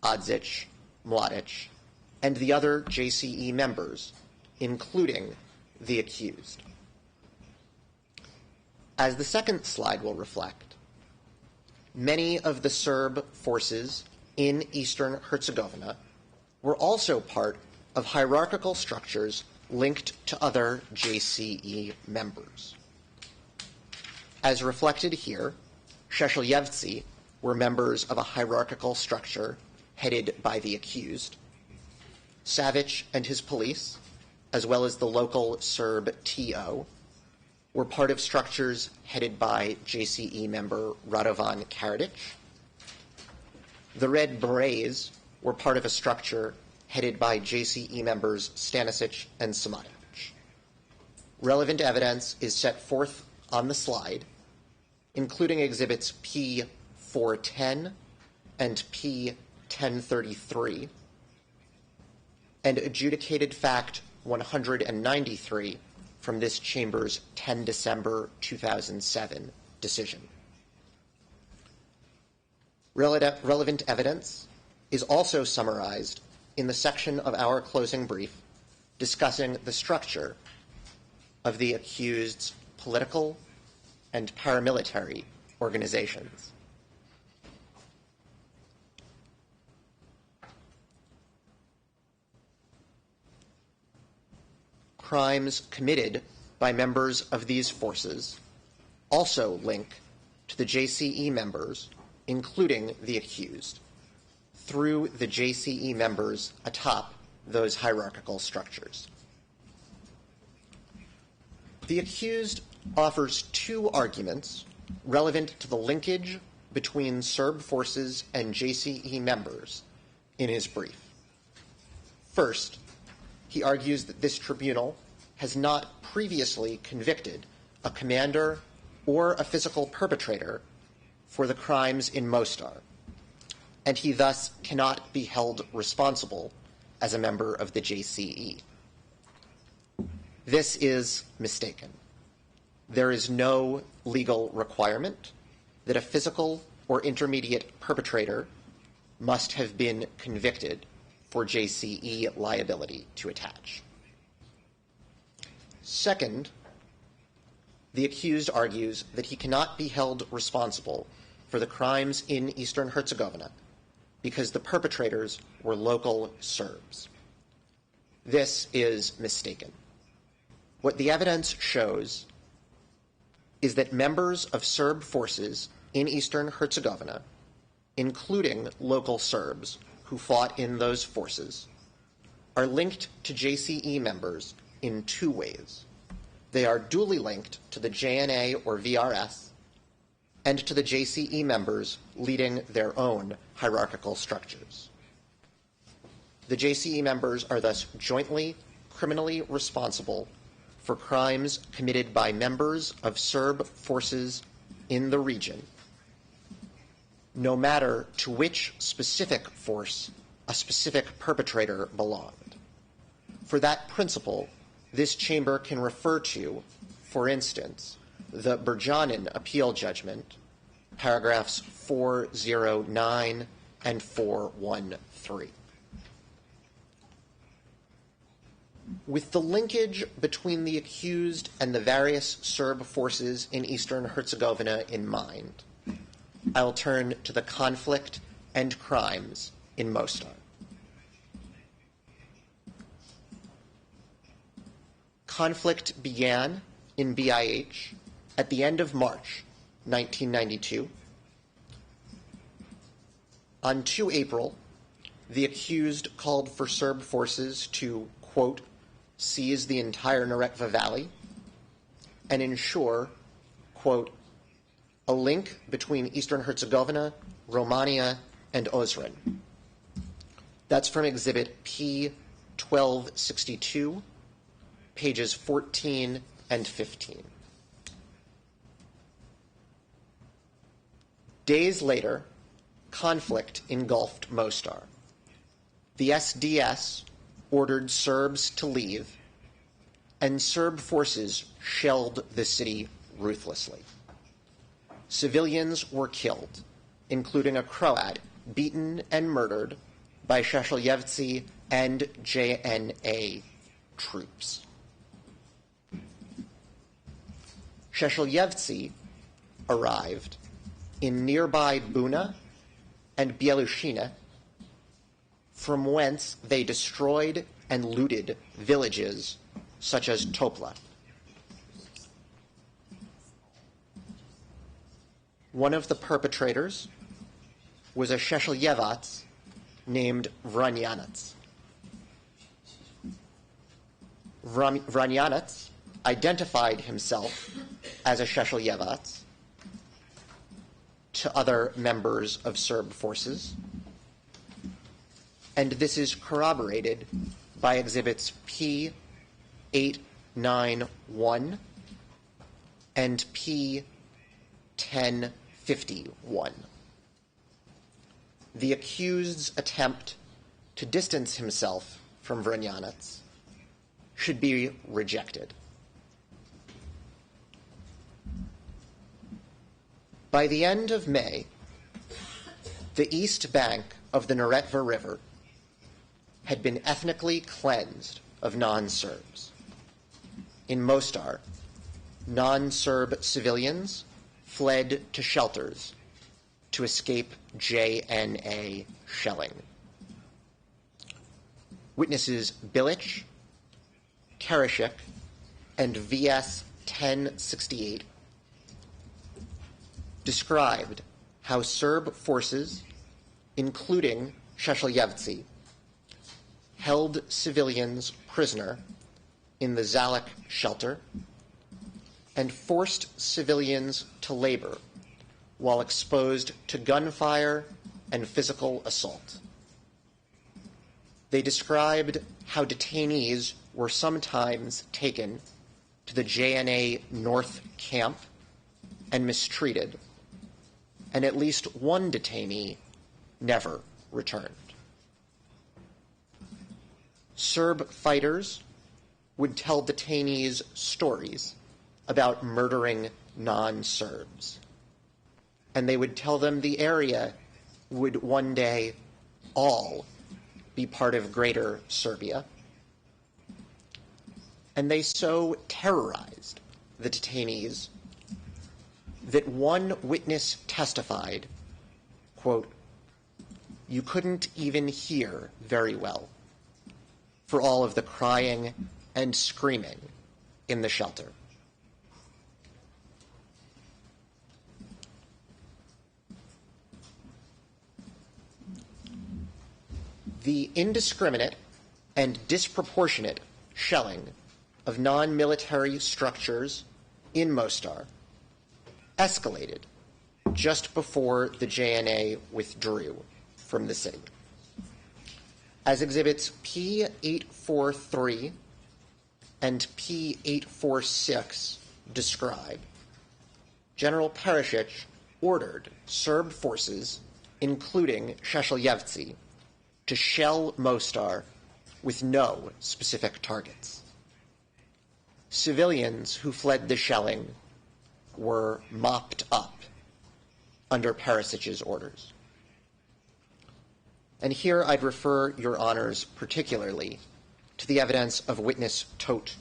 Adzic, Mladic, and the other JCE members, including the accused. As the second slide will reflect, many of the Serb forces in Eastern Herzegovina were also part of hierarchical structures linked to other JCE members. As reflected here, Šešeljevci were members of a hierarchical structure headed by the accused. Savic and his police, as well as the local Serb TO, were part of structures headed by JCE member Radovan Karadzic. The Red Berets were part of a structure headed by JCE members Stanisic and Samanovic. Relevant evidence is set forth on the slide, including exhibits P410 and P1033, and adjudicated fact 193 from this Chamber's 10 December 2007 decision. Relevant evidence is also summarized in the section of our closing brief discussing the structure of the accused's political and paramilitary organizations. Crimes committed by members of these forces also link to the JCE members, including the accused, through the JCE members atop those hierarchical structures. The accused offers two arguments relevant to the linkage between Serb forces and JCE members in his brief. First, he argues that this tribunal has not previously convicted a commander or a physical perpetrator for the crimes in Mostar, and he thus cannot be held responsible as a member of the JCE. This is mistaken. There is no legal requirement that a physical or intermediate perpetrator must have been convicted for JCE liability to attach. Second, the accused argues that he cannot be held responsible for the crimes in Eastern Herzegovina because the perpetrators were local Serbs. This is mistaken. What the evidence shows is that members of Serb forces in Eastern Herzegovina, including local Serbs who fought in those forces, are linked to JCE members in two ways. They are duly linked to the JNA or VRS and to the JCE members leading their own hierarchical structures. The JCE members are thus jointly criminally responsible for crimes committed by members of Serb forces in the region, no matter to which specific force a specific perpetrator belonged. For that principle, this chamber can refer to, for instance, the Berjanin appeal judgment, paragraphs 409 and 413. With the linkage between the accused and the various Serb forces in Eastern Herzegovina in mind, I'll turn to the conflict and crimes in Mostar. Conflict began in BIH at the end of March 1992. On 2 April, the accused called for Serb forces to, quote, seize the entire Neretva Valley and ensure, quote, a link between Eastern Herzegovina, Romania, and Osran. That's from Exhibit P1262, pages 14 and 15. Days later, conflict engulfed Mostar. The SDS ordered Serbs to leave, and Serb forces shelled the city ruthlessly. Civilians were killed, including a Croat beaten and murdered by Šešeljevci and JNA troops. Šešeljevci arrived in nearby Buna and Bielushina, from whence they destroyed and looted villages such as Topla. One of the perpetrators was a Šešeljevac named Vranjanac. Vranjanac identified himself as a Šešeljevac to other members of Serb forces, and this is corroborated by exhibits P891 and P1051. The accused's attempt to distance himself from Vranjanac should be rejected. By the end of May, the east bank of the Neretva River had been ethnically cleansed of non-Serbs. in Mostar, non-Serb civilians fled to shelters to escape JNA shelling. Witnesses Bilic, Karashik, and VS 1068 described how Serb forces, including Šešelj, held civilians prisoner in the Zalek shelter and forced civilians to labor while exposed to gunfire and physical assault. They described how detainees were sometimes taken to the JNA North camp and mistreated, and at least one detainee never returned. Serb fighters would tell detainees stories about murdering non-Serbs, and they would tell them the area would one day all be part of Greater Serbia. And they so terrorized the detainees that one witness testified, quote, "You couldn't even hear very well for all of the crying and screaming in the shelter." The indiscriminate and disproportionate shelling of non-military structures in Mostar escalated just before the JNA withdrew from the city. As exhibits P843 and P846 describe, General Perisic ordered Serb forces, including Šešelj, to shell Mostar with no specific targets. Civilians who fled the shelling were mopped up under Perisic's orders. And here I'd refer your honors particularly to the evidence of witness Todt,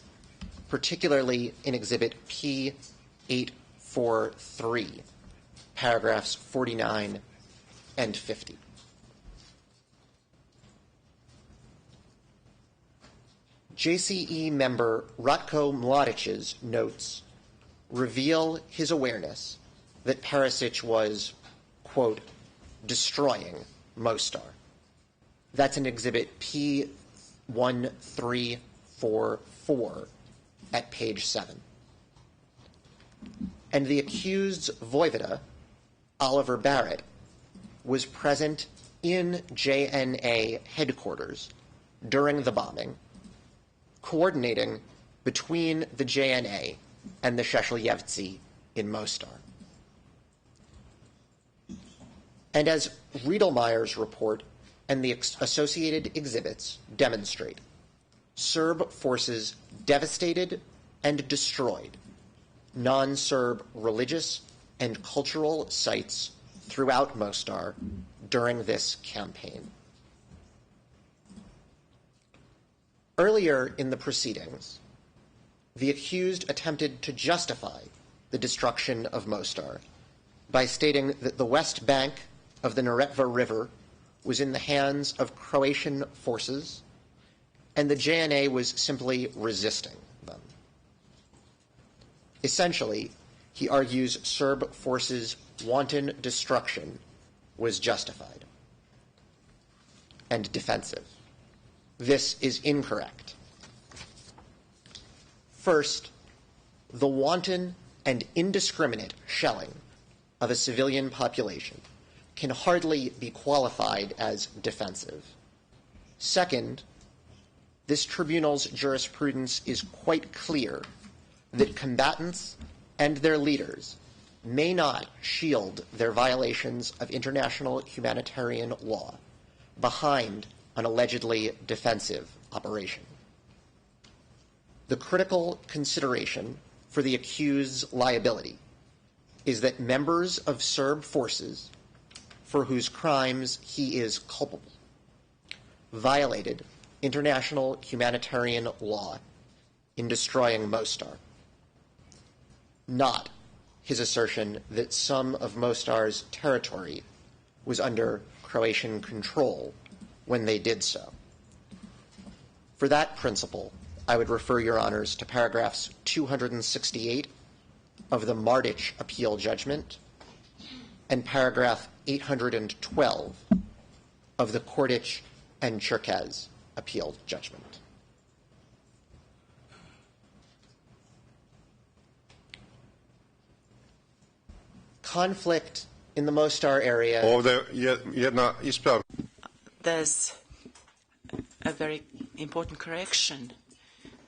particularly in exhibit P843, paragraphs 49 and 50. JCE member Ratko Mladic's notes reveal his awareness that Perisic was, quote, destroying Mostar. That's in exhibit P1344 at page 7. And the accused's voivode, Oliver Barrett, was present in JNA headquarters during the bombing, coordinating between the JNA and the Šešelj in Mostar. And as Riedelmeyer's report and the associated exhibits demonstrate, Serb forces devastated and destroyed non-Serb religious and cultural sites throughout Mostar during this campaign. Earlier in the proceedings, the accused attempted to justify the destruction of Mostar by stating that the west bank of the Neretva River was in the hands of Croatian forces and the JNA was simply resisting them. Essentially, he argues Serb forces' wanton destruction was justified and defensive. This is incorrect. First, the wanton and indiscriminate shelling of a civilian population can hardly be qualified as defensive. Second, this tribunal's jurisprudence is quite clear that combatants and their leaders may not shield their violations of international humanitarian law behind an allegedly defensive operation. The critical consideration for the accused's liability is that members of Serb forces for whose crimes he is culpable violated international humanitarian law in destroying Mostar, not his assertion that some of Mostar's territory was under Croatian control when they did so. For that principle, I would refer your honors to paragraphs 268 of the Mardic appeal judgment and paragraph 812 of the Kordic and Cherkez appeal judgment. Conflict in the Mostar area. There's a very important correction.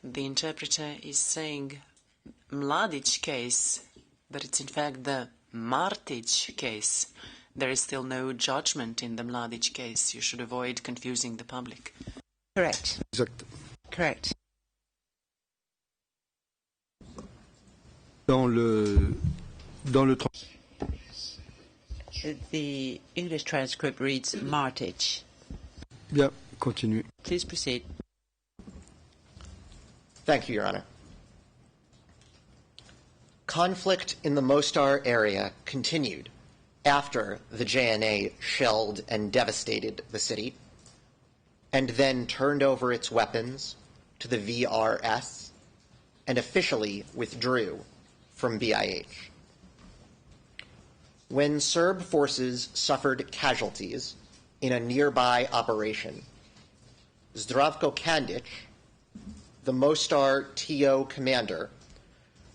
The interpreter is saying Mladic case, but it's in fact the Martic case. There is still no judgment in the Mladic case. You should avoid confusing the public. Correct. Exact. Correct. The English transcript reads Martic. Bien, continue. Please proceed. Thank you, Your Honor. Conflict in the Mostar area continued after the JNA shelled and devastated the city, and then turned over its weapons to the VRS and officially withdrew from BIH. When Serb forces suffered casualties in a nearby operation, Zdravko Kandic, the Mostar TO commander,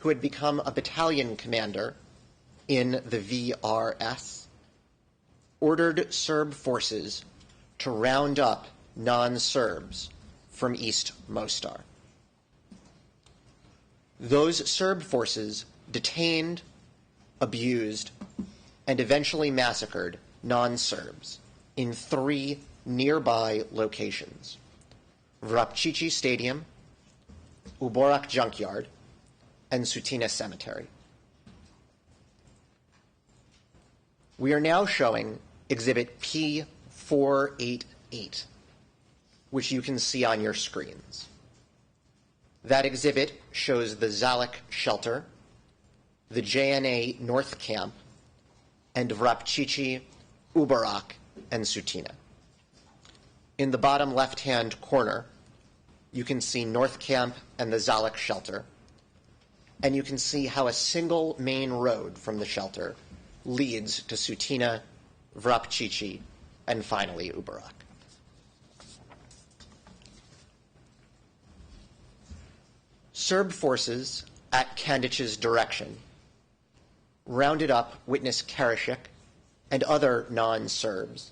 who had become a battalion commander in the VRS, ordered Serb forces to round up non-Serbs from East Mostar. Those Serb forces detained, abused, and eventually massacred non-Serbs in 3 nearby locations: Vrapčići Stadium, Uborak Junkyard, and Sutina Cemetery. We are now showing Exhibit P488, which you can see on your screens. That exhibit shows the Zalek shelter, the JNA North Camp, and Vrapčići, Uborak, and Sutina. In the bottom left-hand corner, you can see North Camp and the Zalek shelter, and you can see how a single main road from the shelter leads to Sutina, Vrapčići, and finally Uborak. Serb forces, at Kandic's direction, rounded up witness Karashik and other non-Serbs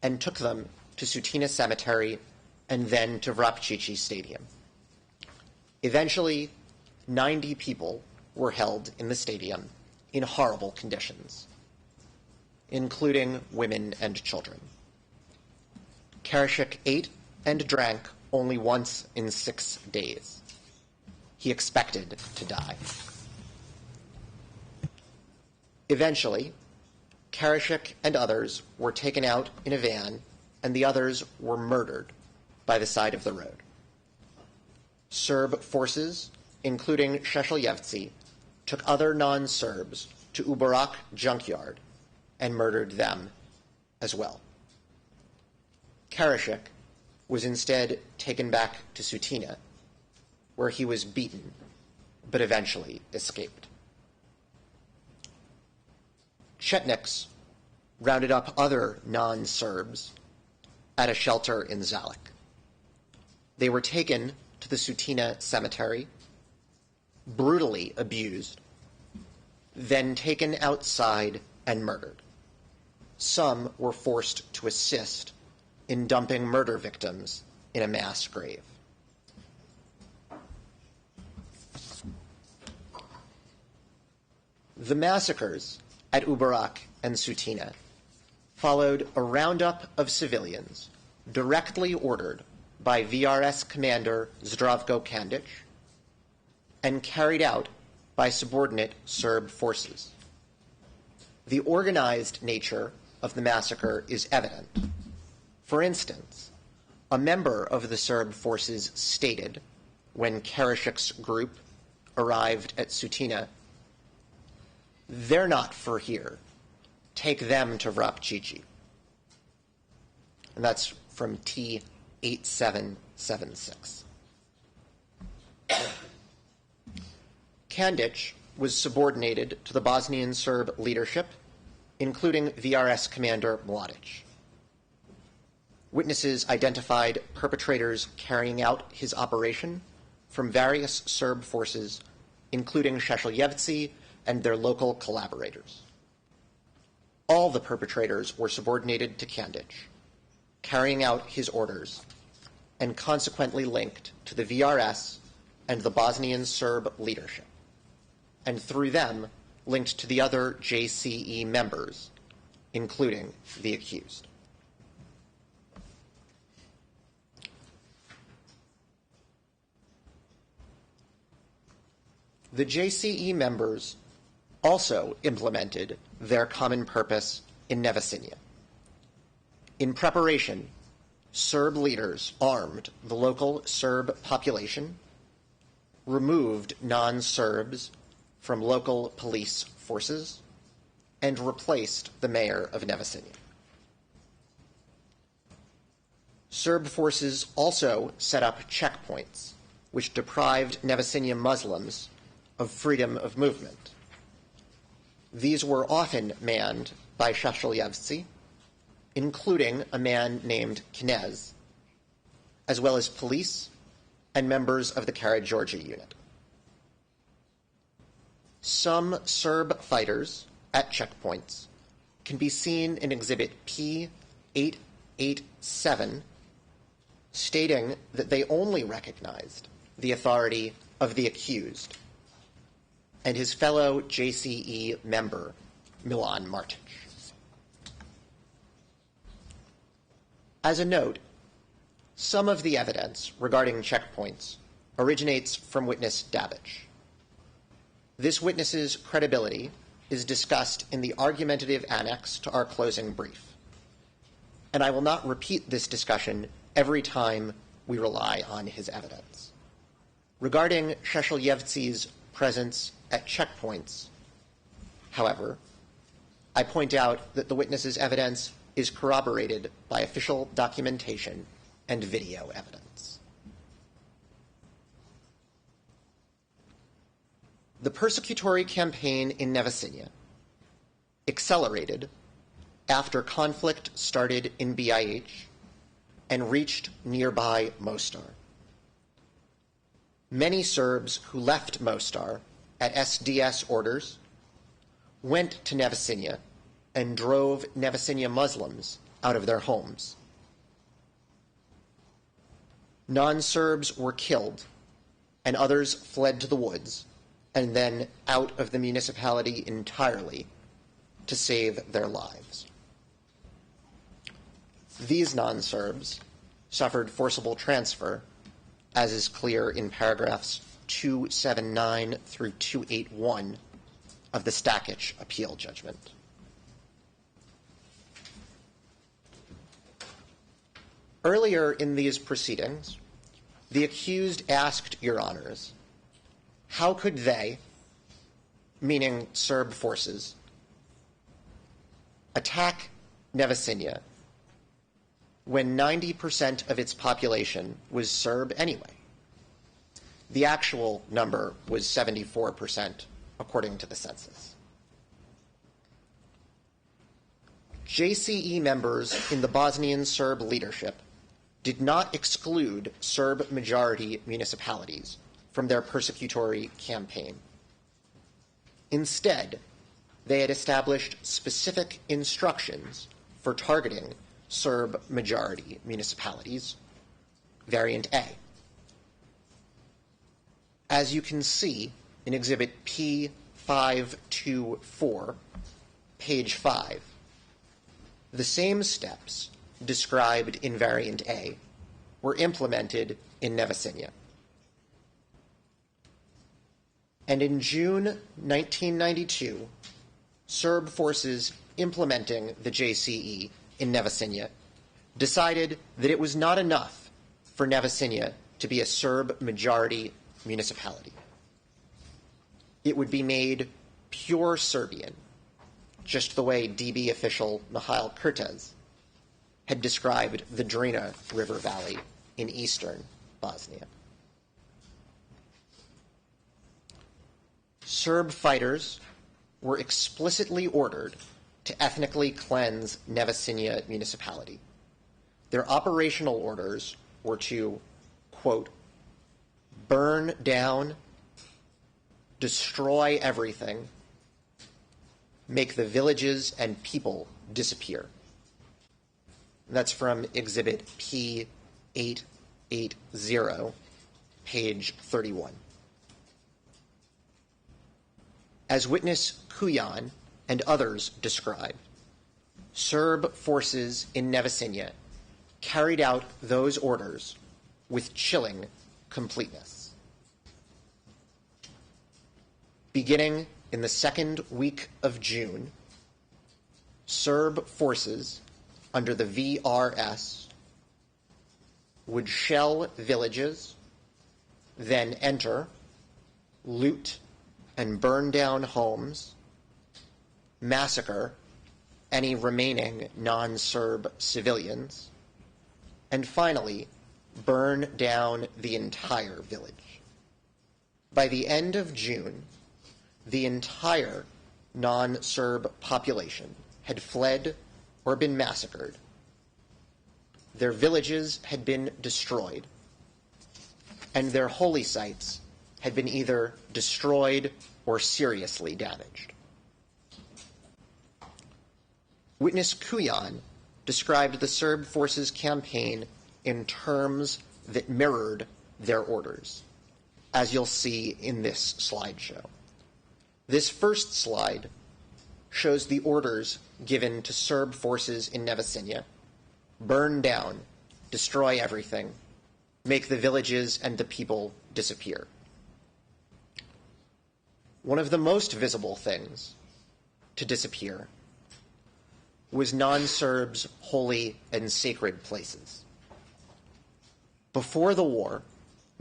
and took them to Sutina Cemetery and then to Vrapčići Stadium. Eventually, 90 people were held in the stadium in horrible conditions, including women and children. Karashik ate and drank only once in 6 days. He expected to die. Eventually, Karashik and others were taken out in a van, and the others were murdered by the side of the road. Serb forces, including Šešelj, took other non-Serbs to Uborak Junkyard and murdered them as well. Karashik was instead taken back to Sutina, where he was beaten, but eventually escaped. Chetniks rounded up other non-Serbs at a shelter in Zalek. They were taken to the Sutina Cemetery, brutally abused, then taken outside and murdered. Some were forced to assist in dumping murder victims in a mass grave. The massacres at Uborak and Sutina followed a roundup of civilians directly ordered by VRS Commander Zdravko Kandic and carried out by subordinate Serb forces. The organized nature of the massacre is evident. For instance, a member of the Serb forces stated when Karashik's group arrived at Sutina, "They're not for here. Take them to Vrapchichi." And that's from T8776. Kandic was subordinated to the Bosnian Serb leadership, including VRS commander Mladic. Witnesses identified perpetrators carrying out his operation from various Serb forces, including Šešeljevci and their local collaborators. All the perpetrators were subordinated to Kandic, carrying out his orders, and consequently linked to the VRS and the Bosnian Serb leadership, and through them linked to the other JCE members, including the accused. The JCE members also implemented their common purpose in Nevesinje. In preparation, Serb leaders armed the local Serb population, removed non-Serbs from local police forces, and replaced the mayor of Nevesinje. Serb forces also set up checkpoints, which deprived Nevesinje Muslims of freedom of movement. These were often manned by Šešeljevci, including a man named Knez, as well as police and members of the Karađorđe unit. Some Serb fighters at checkpoints can be seen in Exhibit P887, stating that they only recognized the authority of the accused and his fellow JCE member, Milan Martic. As a note, some of the evidence regarding checkpoints originates from witness Dabic. This witness's credibility is discussed in the argumentative annex to our closing brief, and I will not repeat this discussion every time we rely on his evidence. Regarding Šešeljevci's presence at checkpoints, however, I point out that the witness's evidence is corroborated by official documentation and video evidence. The persecutory campaign in Nevesinje accelerated after conflict started in BIH and reached nearby Mostar. Many Serbs who left Mostar at SDS orders went to Nevesinje and drove Nevesinje Muslims out of their homes. Non-Serbs were killed, and others fled to the woods, and then out of the municipality entirely to save their lives. These non-Serbs suffered forcible transfer, as is clear in paragraphs 279 through 281 of the Stakic appeal judgment. Earlier in these proceedings, the accused asked Your Honors, how could they, meaning Serb forces, attack Nevesinje when 90% of its population was Serb anyway? The actual number was 74%, according to the census. JCE members in the Bosnian Serb leadership did not exclude Serb-majority municipalities from their persecutory campaign. Instead, they had established specific instructions for targeting Serb-majority municipalities, variant A. As you can see in Exhibit P524, page 5, the same steps described in variant A were implemented in Nevesinje. And in June 1992, Serb forces implementing the JCE in Nevesinje decided that it was not enough for Nevesinje to be a Serb-majority municipality. It would be made pure Serbian, just the way DB official Mihail Kurtez had described the Drina River Valley in eastern Bosnia. Serb fighters were explicitly ordered to ethnically cleanse Nevesinja municipality. Their operational orders were to, quote, burn down, destroy everything, make the villages and people disappear. That's from Exhibit P880, page 31. As witness Kujan and others described, Serb forces in Nevesinja carried out those orders with chilling completeness. Beginning in the second week of June, Serb forces under the VRS would shell villages, then enter, loot, and burn down homes, massacre any remaining non-Serb civilians, and finally, burn down the entire village. By the end of June, the entire non-Serb population had fled or been massacred. Their villages had been destroyed, and their holy sites had been either destroyed or seriously damaged. Witness Kujan described the Serb forces' campaign in terms that mirrored their orders, as you'll see in this slideshow. This first slide shows the orders given to Serb forces in Nevesinja: burn down, destroy everything, make the villages and the people disappear. One of the most visible things to disappear was non-Serbs' holy and sacred places. Before the war,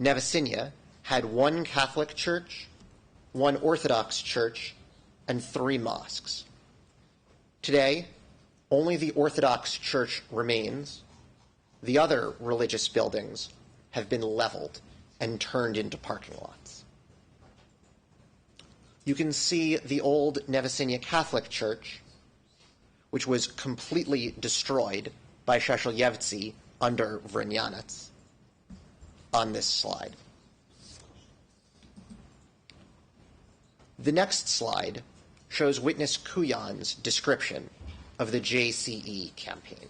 Nevesinja had one Catholic church, one Orthodox church, and 3 mosques. Today, only the Orthodox church remains. The other religious buildings have been leveled and turned into parking lots. You can see the old Nevesinja Catholic Church, which was completely destroyed by Šešelj under Vrnjanac, on this slide. The next slide shows witness Kujan's description of the JCE campaign.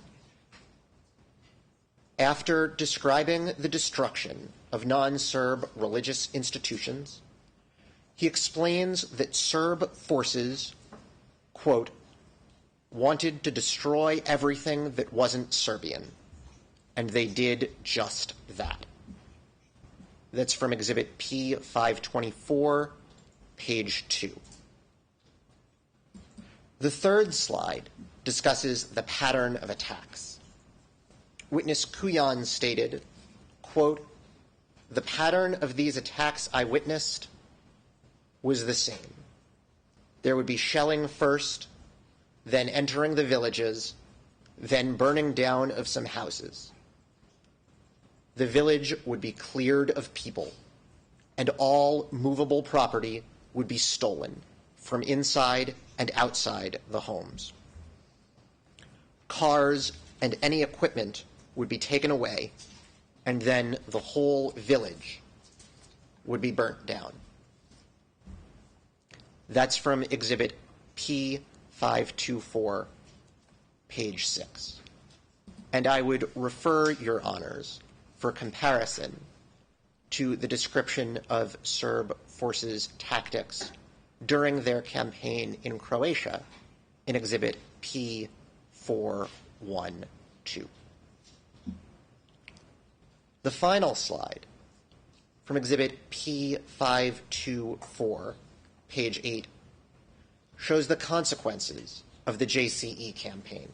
After describing the destruction of non-Serb religious institutions, he explains that Serb forces, quote, wanted to destroy everything that wasn't Serbian, and they did just that. That's from Exhibit P524, page 2. The third slide discusses the pattern of attacks. Witness Kujan stated, quote, the pattern of these attacks I witnessed was the same. There would be shelling first, then entering the villages, then burning down of some houses. The village would be cleared of people, and all movable property would be stolen from inside and outside the homes. Cars and any equipment would be taken away, and then the whole village would be burnt down. That's from Exhibit P524, page 6. And I would refer your honors for comparison to the description of Serb forces' tactics during their campaign in Croatia in Exhibit P412. The final slide from Exhibit P524, page 8, shows the consequences of the JCE campaign.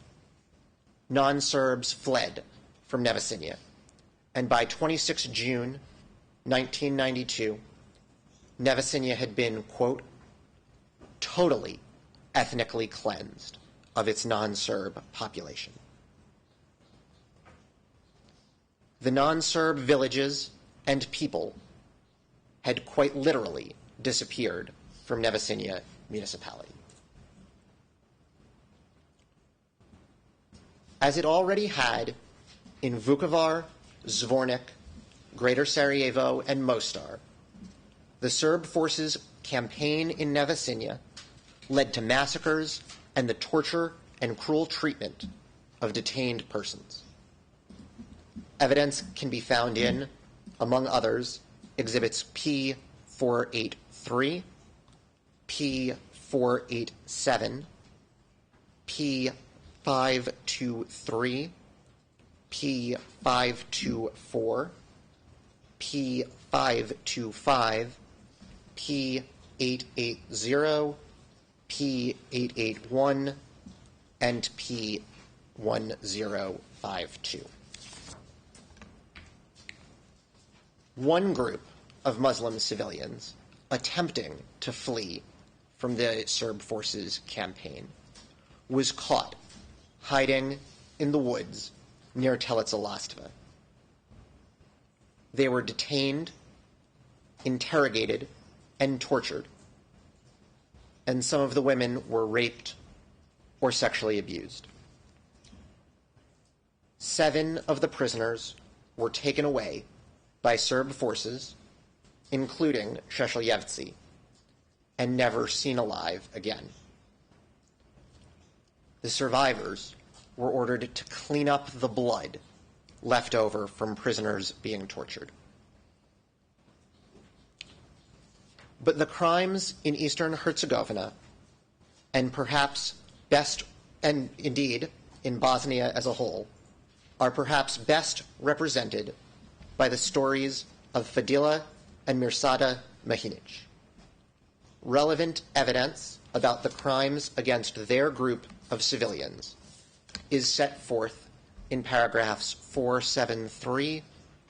Non-Serbs fled from Nevesinja, and by 26 June 1992, Nevesinje had been, quote, totally ethnically cleansed of its non-Serb population. The non-Serb villages and people had quite literally disappeared from Nevesinje municipality. As it already had in Vukovar, Zvornik, Greater Sarajevo, and Mostar, the Serb forces' campaign in Nevesinje led to massacres and the torture and cruel treatment of detained persons. Evidence can be found in, among others, Exhibits P483, P487, P523, P524, P525, P880, P881, and P1052. One group of Muslim civilians attempting to flee from the Serb forces' campaign was caught hiding in the woods near Telica-Lastava. They were detained, interrogated, and tortured, and some of the women were raped or sexually abused. 7 of the prisoners were taken away by Serb forces, including Šešelj, and never seen alive again. The survivors were ordered to clean up the blood left over from prisoners being tortured. But the crimes in Eastern Herzegovina, and perhaps best, and indeed in Bosnia as a whole, are perhaps best represented by the stories of Fadila and Mirsada Mahinic. Relevant evidence about the crimes against their group of civilians is set forth in paragraphs 473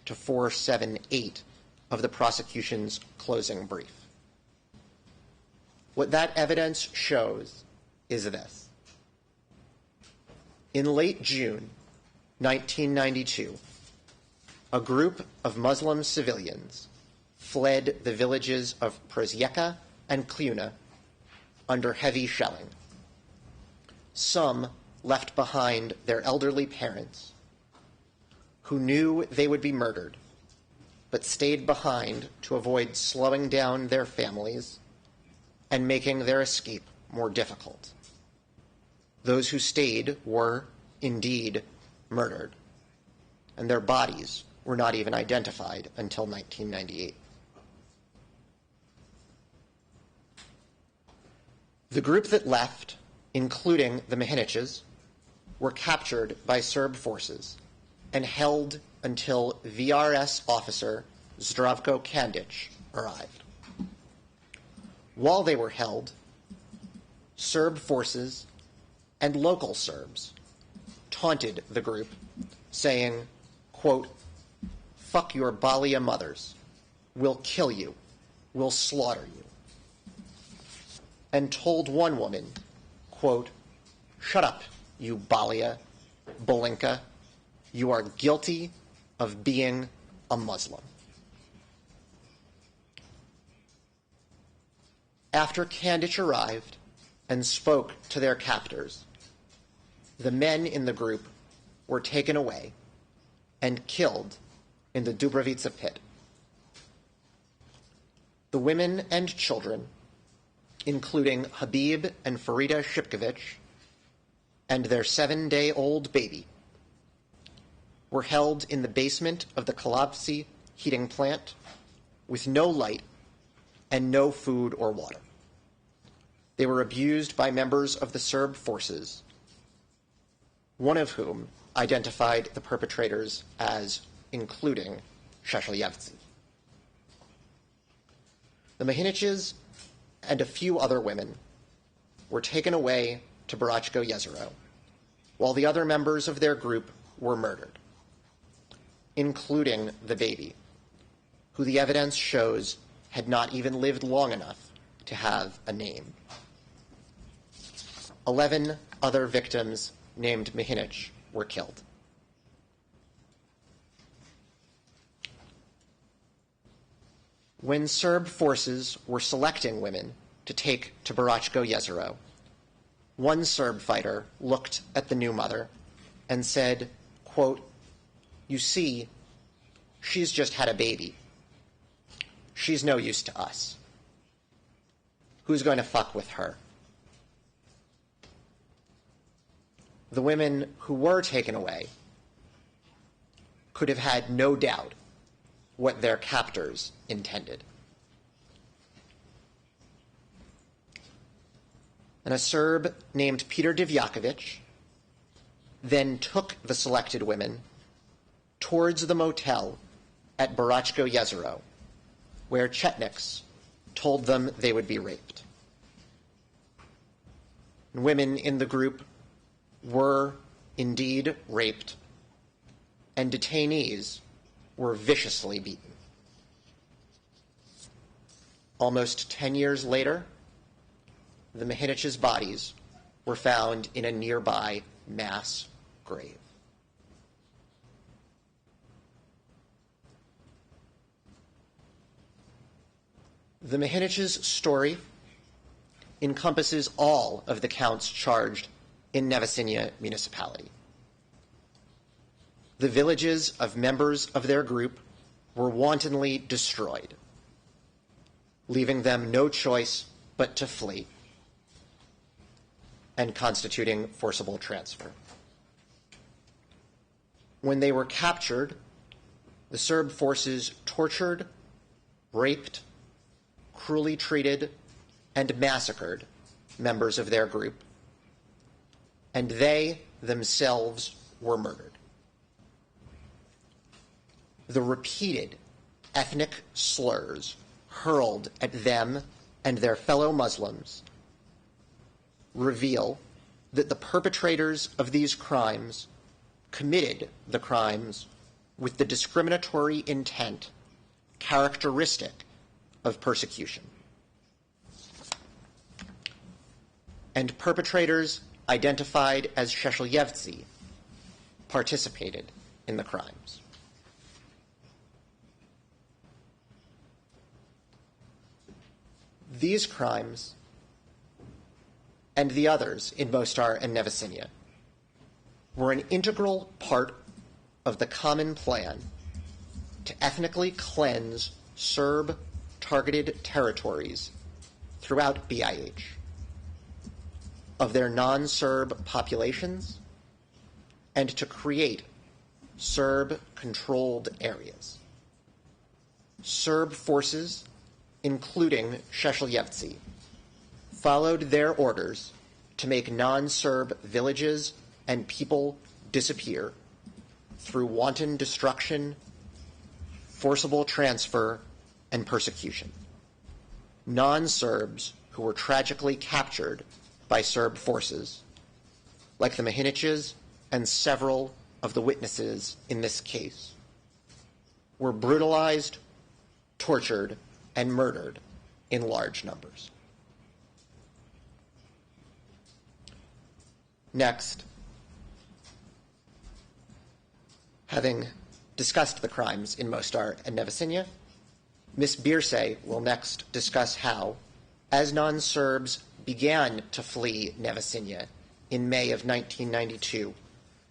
to 478 of the prosecution's closing brief. What that evidence shows is this. In late June 1992, a group of Muslim civilians fled the villages of Prosjeka and Kljuna under heavy shelling. Some left behind their elderly parents, who knew they would be murdered, but stayed behind to avoid slowing down their families and making their escape more difficult. Those who stayed were, indeed, murdered, and their bodies were not even identified until 1998. The group that left, including the Mahiniches, were captured by Serb forces and held until VRS officer Zdravko Kandic arrived. While they were held, Serb forces and local Serbs taunted the group, saying, quote, "Fuck your Balia mothers. We'll kill you. We'll slaughter you." And told one woman, quote, "Shut up, you Balia, Bolinka. You are guilty of being a Muslim." After Kandic arrived and spoke to their captors, the men in the group were taken away and killed in the Dubravica pit. The women and children, including Habib and Farida Shipkovic and their 7-day-old baby, were held in the basement of the Kalabsi heating plant with no light and no food or water. They were abused by members of the Serb forces, one of whom identified the perpetrators as including Šešelj. The Mahiniches and a few other women were taken away to Bratsko Jezero, while the other members of their group were murdered. including the baby, who the evidence shows had not even lived long enough to have a name. 11 other victims named Mihinic were killed. When Serb forces were selecting women to take to Bratsko Jezero, one Serb fighter looked at the new mother and said, quote, "You see, she's just had a baby. She's no use to us. Who's going to fuck with her?" The women who were taken away could have had no doubt what their captors intended. And a Serb named Peter Divjakovic then took the selected women towards the motel at Bratsko Jezero, where Chetniks told them they would be raped. And women in the group were indeed raped, and detainees were viciously beaten. Almost 10 years later, the Mihinic's bodies were found in a nearby mass grave. The Mihinic's story encompasses all of the counts charged in Nevesinje municipality. The villages of members of their group were wantonly destroyed, leaving them no choice but to flee, and constituting forcible transfer. When they were captured, the Serb forces tortured, raped, cruelly treated, and massacred members of their group, and they themselves were murdered. The repeated ethnic slurs hurled at them and their fellow Muslims reveal that the perpetrators of these crimes committed the crimes with the discriminatory intent characteristic of persecution. And perpetrators identified as Šešeljevci participated in the crimes. These crimes, and the others in Mostar and Nevesinje, were an integral part of the common plan to ethnically cleanse Serb-targeted territories throughout BiH of their non-Serb populations and to create Serb-controlled areas. Serb forces, including Šešeljevci, followed their orders to make non-Serb villages and people disappear through wanton destruction, forcible transfer, and persecution. Non-Serbs who were tragically captured by Serb forces, like the Mihiniches and several of the witnesses in this case, were brutalized, tortured, and murdered in large numbers. Next, having discussed the crimes in Mostar and Nevesinje, Ms. Birse will next discuss how, as non-Serbs began to flee Nevesinje in May of 1992,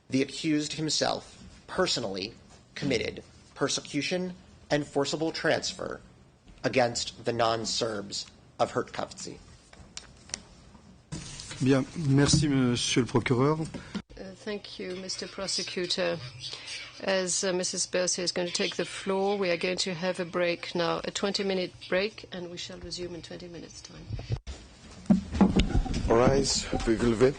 the accused himself personally committed persecution and forcible transfer against the non-Serbs of Hrtkovci. Bien, merci, Monsieur le Procureur. Thank you, Mr. Prosecutor. As Mrs. Birse is going to take the floor, we are going to have a break now, a 20-minute break, and we shall resume in 20 minutes' time. Rise, vous vous levez.